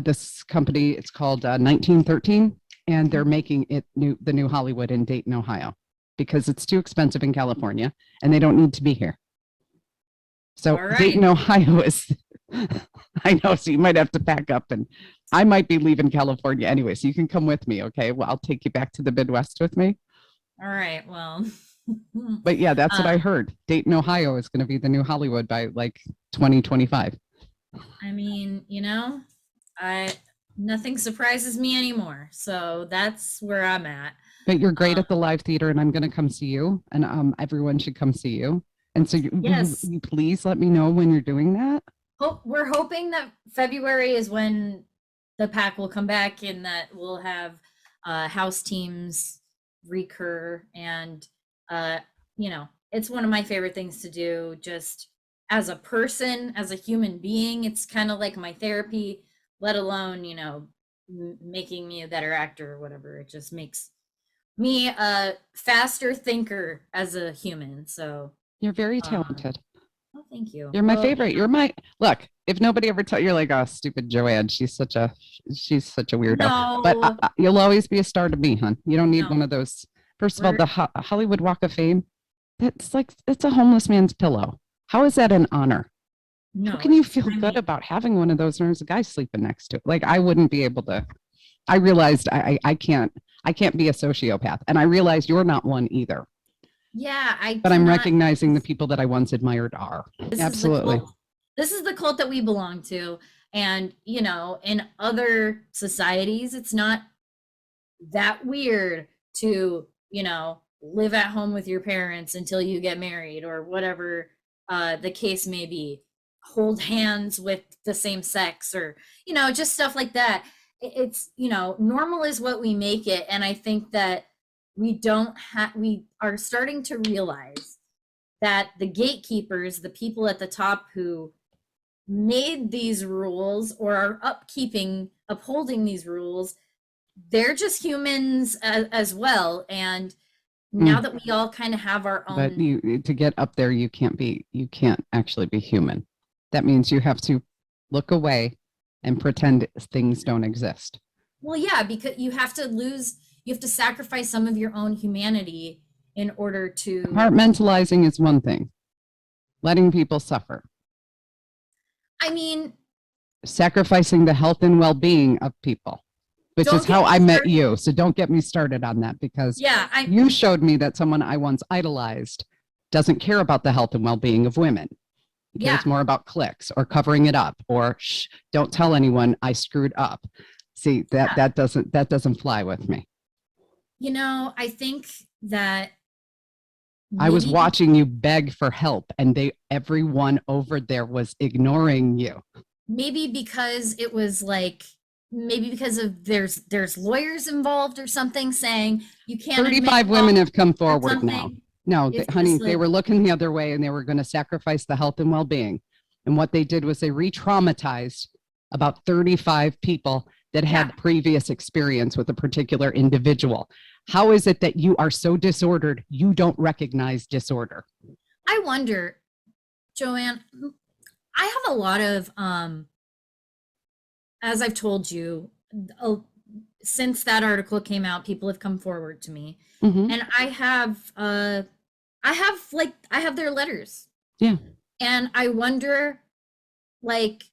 This company, it's called 1913, and they're making it the new Hollywood in Dayton, Ohio, because it's too expensive in California and they don't need to be here. So Dayton, Ohio is, I know, so you might have to pack up, and I might be leaving California anyway, so you can come with me. Okay. Well, I'll take you back to the Midwest with me. All right. Well, but yeah, that's what I heard. Dayton, Ohio is going to be the new Hollywood by like 2025. I mean, you know, nothing surprises me anymore. So that's where I'm at. But you're great at the live theater, and I'm going to come see you, and everyone should come see you. And so you please let me know when you're doing that. We're hoping that February is when the pack will come back and that we'll have house teams recur. And, you know, it's one of my favorite things to do just as a person, as a human being. It's kind of like my therapy, let alone, you know, making me a better actor or whatever. It just makes me a faster thinker as a human. So you're very talented. Oh, thank you. You're my favorite. You're my look. If nobody ever tell you're like, oh, stupid JoAnn. She's such a weirdo. No. But you'll always be a star to me, hon. You don't need one of those. First of all, the Hollywood Walk of Fame. It's a homeless man's pillow. How is that an honor? No. How can you feel good about having one of those? And there's a guy sleeping next to it. Like, I wouldn't be able to. I realized I can't be a sociopath, and I realized you're not one either. Yeah, but I'm recognizing the people that I once admired are. Absolutely. This is the cult that we belong to. And, you know, in other societies, it's not that weird to, you know, live at home with your parents until you get married or whatever the case may be. Hold hands with the same sex or, you know, just stuff like that. It's, you know, normal is what we make it. And I think that we are starting to realize that the gatekeepers, the people at the top who made these rules or are upholding these rules, they're just humans as well. And now that we all kind of have our own. But to get up there, you can't actually be human. That means you have to look away and pretend things don't exist. Well, yeah, because you have to sacrifice some of your own humanity in order to. Compartmentalizing is one thing. Letting people suffer. I mean, sacrificing the health and well-being of people, which is how I met you. So don't get me started on that, because you showed me that someone I once idolized doesn't care about the health and well-being of women. He cares more about clicks or covering it up or don't tell anyone I screwed up. See, that doesn't fly with me. I think that I was maybe watching you beg for help, and everyone over there was ignoring you. maybe because it was like maybe because of there's lawyers involved or something saying you can't admit 35 fault women have come or forward now. something. No, It's honey, just they like, were looking the other way and they were going to sacrifice the health and well-being. And what they did was they re-traumatized about 35 people that had yeah, previous experience with a particular individual. How is it that you are so disordered, you don't recognize disorder? I wonder, JoAnn, I have a lot of as I've told you, uh, since that article came out, people have come forward to me, Mhm. and I have their letters, Yeah. and I wonder, like,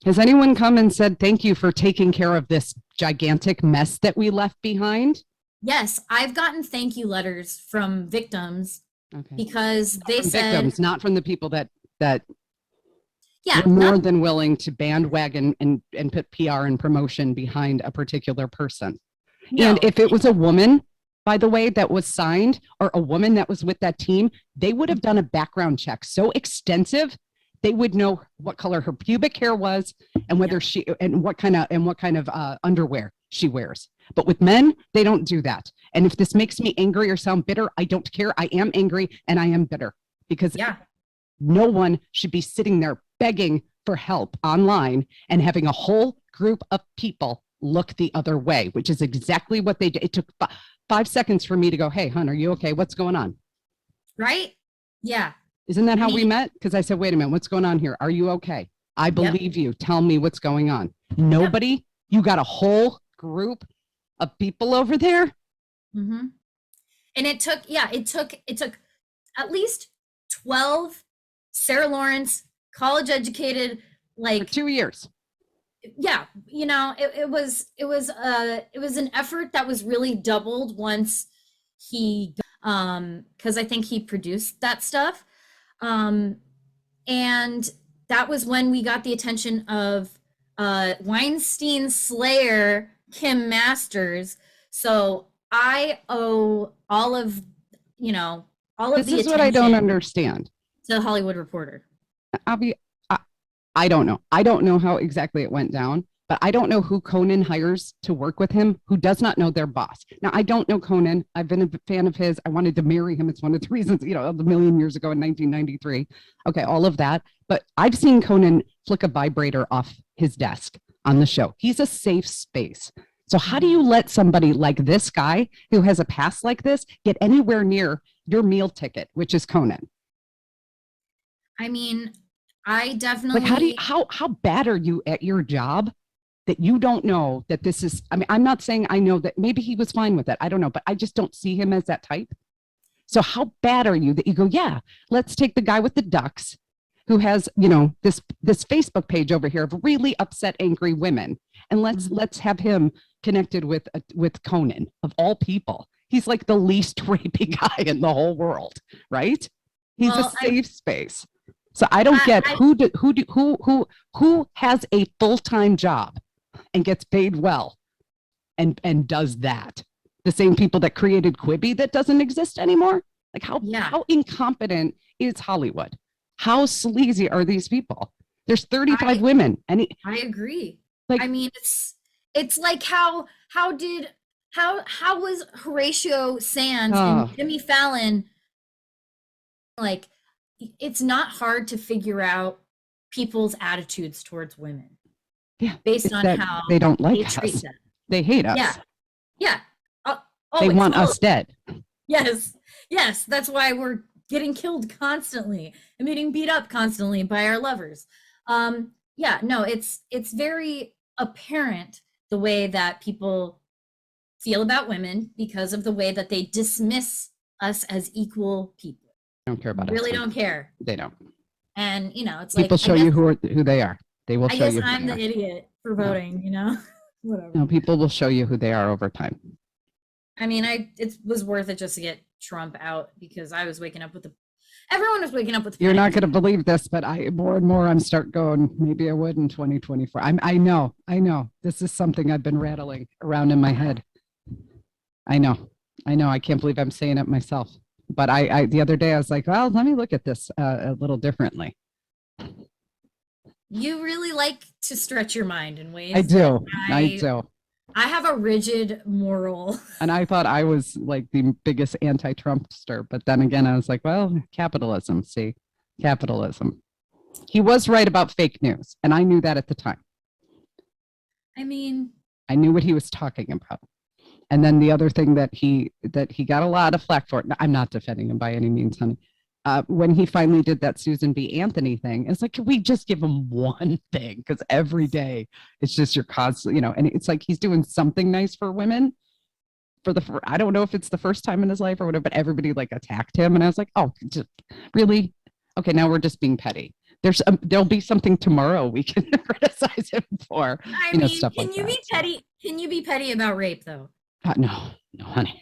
Has anyone come and said, thank you for taking care of this gigantic mess that we left behind? yes, I've gotten thank you letters from victims Okay. because they From said, victims, not from the people that yeah, we're more not than willing to bandwagon and put PR and promotion behind a particular person. And no, if it was a woman, by the way, that was signed, or a woman that was with that team, they would have done a background check so extensive, they would know what color her pubic hair was and whether she and what kind of underwear she wears. But with men, they don't do that. And if this makes me angry or sound bitter, I don't care. I am angry and I am bitter because yeah, no one should be sitting there begging for help online and having a whole group of people look the other way, which is exactly what they did. It took 5 seconds for me to go, hey, hon, are you okay? What's going on? right, yeah. Isn't that I how we mean, met? Because I said, wait a minute, what's going on here? Are you okay? I yep, believe you. Tell me what's going on. yep. Nobody, you got a whole group of people over there. Mm-hmm. And it took at least 12 Sarah Lawrence college educated, For like, 2 years. yeah, it was an effort that was really doubled once he because I think he produced that stuff. Um and that was when we got the attention of Weinstein Slayer Kim Masters. So I owe you know, all of This the is what I don't attention understand. to Hollywood Reporter. I'll be, I don't know. I don't know how exactly it went down, but I don't know who Conan hires to work with him who does not know their boss. Now, I don't know Conan. I've been a fan of his. I wanted to marry him. It's one of the reasons, a million years ago in 1993. Okay, all of that. But I've seen Conan flick a vibrator off his desk on the show. He's a safe space. So, how do you let somebody like this guy who has a past like this get anywhere near your meal ticket, which is Conan? I mean, I Like, definitely how bad are you at your job that you don't know that this is, I mean, I'm not saying I know that maybe he was fine with it. I don't know, but I just don't see him as that type. So how bad are you that you go, yeah, let's take the guy with the ducks who has, this Facebook page over here of really upset, angry women. And let's have him connected with Conan of all people. He's like the least rapey guy in the whole world, right? He's a well, safe space. So I don't get I who has a full-time job and gets paid well and does that. The same people that created Quibi that doesn't exist anymore. Like yeah, how incompetent is Hollywood? How sleazy are these people? There's 35 I women, and I agree. like, I mean, it's like how was Horatio Sands and oh Jimmy Fallon, like, it's not hard to figure out people's attitudes towards women yeah, based it's on that how they don't they like treat us. them. They hate Yeah, us. yeah. They It's want all us dead. yes, yes. That's why we're getting killed constantly and getting beat up constantly by our lovers. Yeah, no, it's very apparent the way that people feel about women because of the way that they dismiss us as equal people. They don't care about us. Really don't care. They don't. And it's People like show you who they are. They will I show guess you who I'm they the are. idiot for No, voting. Whatever. no, people will show you who they are over time. I mean, it was worth it just to get Trump out because I was waking up with everyone was waking up with You're not panic. going to believe this, but more and more I'm start going, maybe I would in 2024. I know. This is something I've been rattling around in my head. I know. I know. I can't believe I'm saying it myself. But I the other day I was like, well, let me look at this a little differently. You really like to stretch your mind in ways I that do. I do. I have a rigid moral. And I thought I was like the biggest anti-Trumpster, but then again, I was like, well, capitalism. See, capitalism. He was right about fake news, and I knew that at the time. I mean, I knew what he was talking about. And then the other thing that he got a lot of flack for. I'm not defending him by any means, honey. When he finally did that Susan B. Anthony thing, it's like, can we just give him one thing? Because every day it's just your constant, and it's like he's doing something nice for women. I don't know if it's the first time in his life or whatever, but everybody like attacked him, and I was like, oh, just really? Okay, now we're just being petty. There'll be something tomorrow we can criticize him for. I mean, stuff can like you that. be petty? Can you be petty about rape though? No, honey.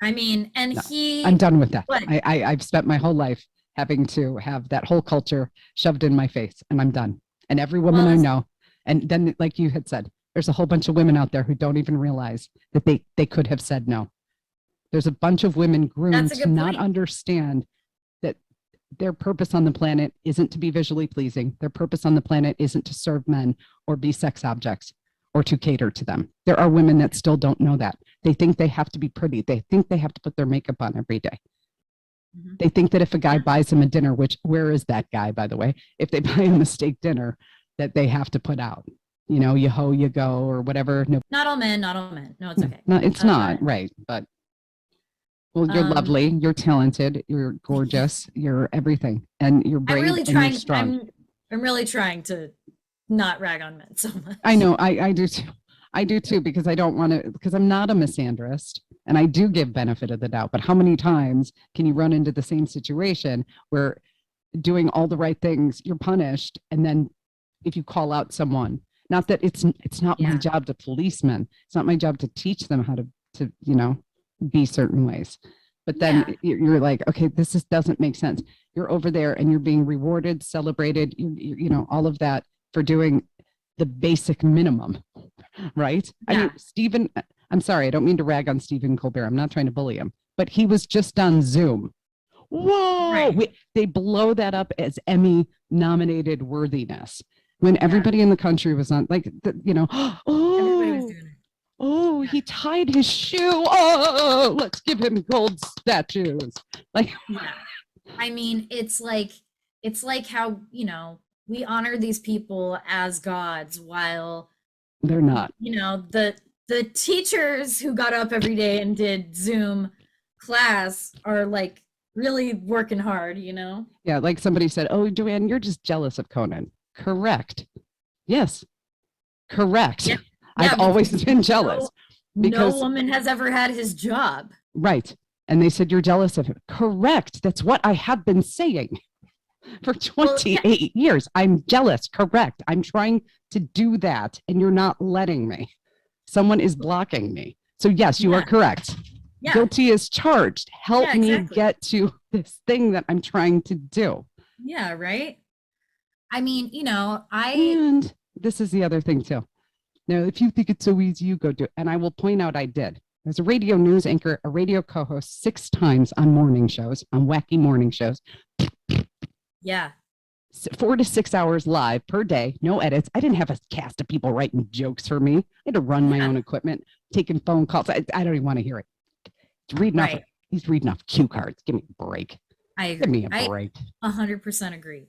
I mean, and No, he. I'm done with that. What? I've spent my whole life having to have that whole culture shoved in my face, and I'm done. And every woman I know, and then like you had said, there's a whole bunch of women out there who don't even realize that they could have said no. There's a bunch of women groomed to not understand that their purpose on the planet isn't to be visually pleasing. Their purpose on the planet isn't to serve men or be sex objects or to cater to them. There are women that still don't know that. They think they have to be pretty. They think they have to put their makeup on every day. Mm-hmm. They think that if a guy buys them a dinner, which where is that guy, by the way? If they buy him a steak dinner, that they have to put out, you ho, you go, or whatever. No, not all men. No, it's okay. No, it's not right. But well, you're lovely, you're talented, you're gorgeous, you're everything, and you're brave. I'm really and you're strong. I'm really trying to not rag on men so much. I know, I do too. I do too, because I don't want to, because I'm not a misandrist and I do give benefit of the doubt. But how many times can you run into the same situation where doing all the right things, you're punished, and then if you call out someone, not that it's not my job to police men, it's not my job to teach them how to be certain ways, but then you're like, okay, this just doesn't make sense. You're over there and you're being rewarded, celebrated, all of that for doing the basic minimum, right? I mean, Stephen, I'm sorry, I don't mean to rag on Stephen Colbert, I'm not trying to bully him, but he was just on Zoom. Whoa, they blow that up as Emmy nominated worthiness when everybody in the country was on, like, everybody was doing it. Oh, he tied his shoe. Oh, let's give him gold statues. Like, I mean, it's like how, we honor these people as gods while they're not. The teachers who got up every day and did Zoom class are like really working hard, Yeah, like somebody said, oh, JoAnn, you're just jealous of Conan. Correct. Yes. Correct. Yeah. I've always been jealous. Because no woman has ever had his job. Right. And they said, you're jealous of him. Correct. That's what I have been saying for 28 years. I'm jealous. Correct. I'm trying to do that, and you're not letting me. Someone is blocking me. So yes, you are correct. Yeah. Guilty as charged. Help me get to this thing that I'm trying to do. Yeah, right? I mean, And this is the other thing too. Now, if you think it's so easy, you go do it. And I will point out I did. As a radio news anchor, a radio co-host 6 times on morning shows, on wacky morning shows. Yeah. 4 to 6 hours live per day, no edits. I didn't have a cast of people writing jokes for me. I had to run my own equipment, taking phone calls. I don't even want to hear it. He's reading off cue cards. Give me a break. I agree. Give me a break. 100% agree.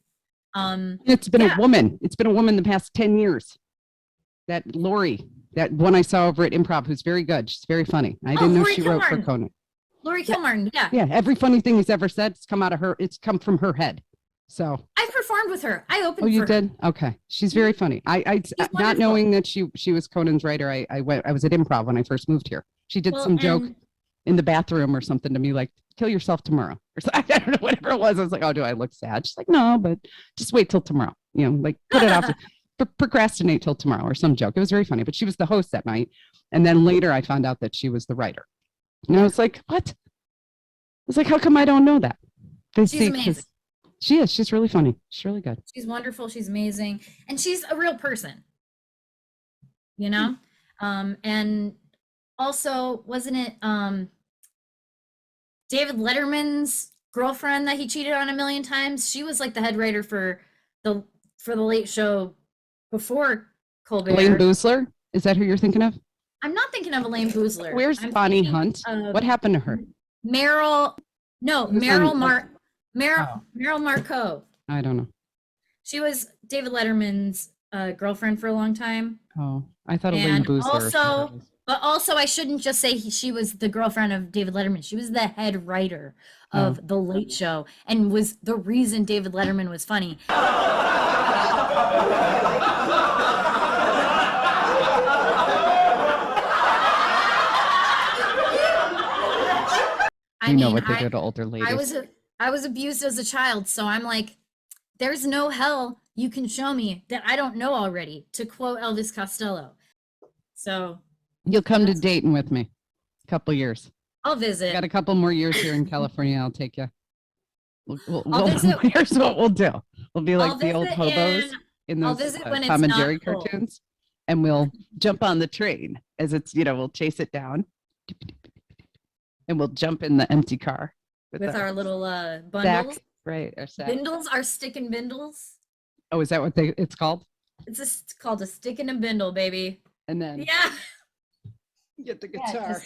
It's been a woman. It's been a woman the past 10 years. That Lori, that one I saw over at Improv, who's very good. She's very funny. I didn't know she wrote for Conan. Lori Kilmartin, yeah. Yeah, every funny thing he's ever said, it's come from her head. So I performed with her. I opened. Oh, you did? Okay. She's very funny. I not knowing that she was Conan's writer, I was at Improv when I first moved here. She did some joke in the bathroom or something to me, like, kill yourself tomorrow. Or so, I don't know, whatever it was. I was like, oh, do I look sad? She's like, no, but just wait till tomorrow. Like put it off. Procrastinate till tomorrow, or some joke. It was very funny, but she was the host that night. And then later I found out that she was the writer. And I was like, what? I was like, how come I don't know that? She's amazing. She is. She's really funny. She's really good. She's wonderful. She's amazing. And she's a real person. And also, wasn't it David Letterman's girlfriend that he cheated on a million times. She was like the head writer for the Late Show before Colbert. Elaine Boozler? Is that who you're thinking of? I'm not thinking of Elaine Boozler. Where's I'm Bonnie thinking Hunt? of What happened to her? Meryl. No, Who's Meryl on- Meryl Marco. I don't know. She was David Letterman's girlfriend for a long time. Oh, I thought Elaine And Boozler. also, I shouldn't just say she was the girlfriend of David Letterman. She was the head writer of The Late Show and was the reason David Letterman was funny. You know what they do to older ladies. I was abused as a child, so I'm like, there's no hell you can show me that I don't know already, to quote Elvis Costello. So You'll come to Dayton with me. A couple years. I'll visit. Got a couple more years here in California. I'll take you. visit. Here's what we'll do. We'll be like I'll the old visit hobos in I'll those visit when it's Tom and not Jerry cold. cartoons, and we'll jump on the train as it's, we'll chase it down, and we'll jump in the empty car with our little bundles. sack, right? Our sack. Bindles, our stick and bindles. Oh, is that what it's called? It's called a stick and a bindle, baby. And then Yeah. get the Yeah, guitar.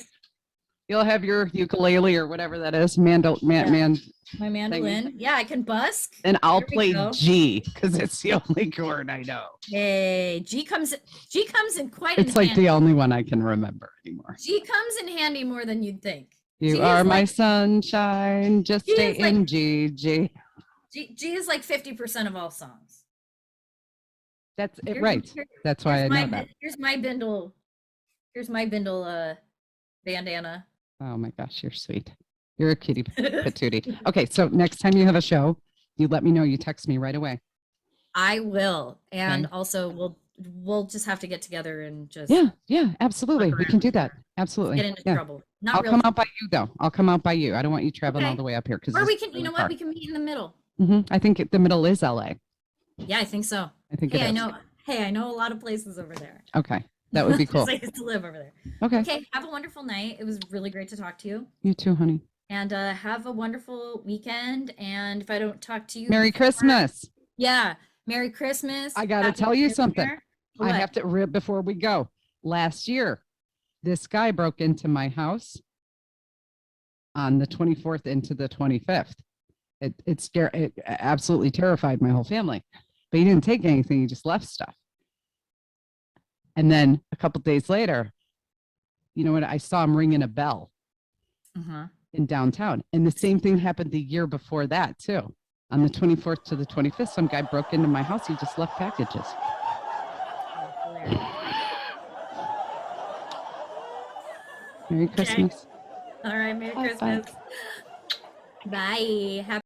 You'll have your ukulele or whatever that is, Yeah. my mandolin. Thingy. Yeah, I can busk. And I'll Here we play go. G because it's the only chord I know. Hey, G comes in quite It's in like handy. the only one I can remember anymore. G comes in handy more than you'd think. You G are is my like- sunshine, just G stay is like- in G. G is like 50% of all songs. That's it, Here's- right. here- That's why I here's know my that. Here's my bindle. Here's my bindle bandana. Oh my gosh, you're sweet. You're a kitty patootie. Okay, so next time you have a show, you let me know. You text me right away. I will. And Okay. also we'll just have to get together and just Yeah, absolutely. We can do that. Absolutely. get into Yeah. trouble. Not I'll real come out by you though. I'll come out by you. I don't want you traveling all Okay. the way up here because Or we can, you know what? We can meet in the middle. I think the middle is LA. Yeah, I think so. I think Hey, it I is. know. Hey, I know a lot of places over there. Okay, that would be cool. 'Cause I used to live over there. Okay, Okay, have a wonderful night. It was really great to talk to you. you too, honey. And have a wonderful weekend. And if I don't talk to you, Merry before- Christmas. Yeah, Merry Christmas. I got to Happy tell you New something. Year. I What? have to before we go. Last year, this guy broke into my house on the 24th into the 25th. It scared, it absolutely terrified my whole family. But he didn't take anything. He just left stuff. And then a couple days later, you know what? I saw him ringing a bell in downtown. And the same thing happened the year before that, too. On the 24th to the 25th, some guy broke into my house. He just left packages. Merry Christmas. All right, Merry Bye-bye. Christmas. Bye. Happy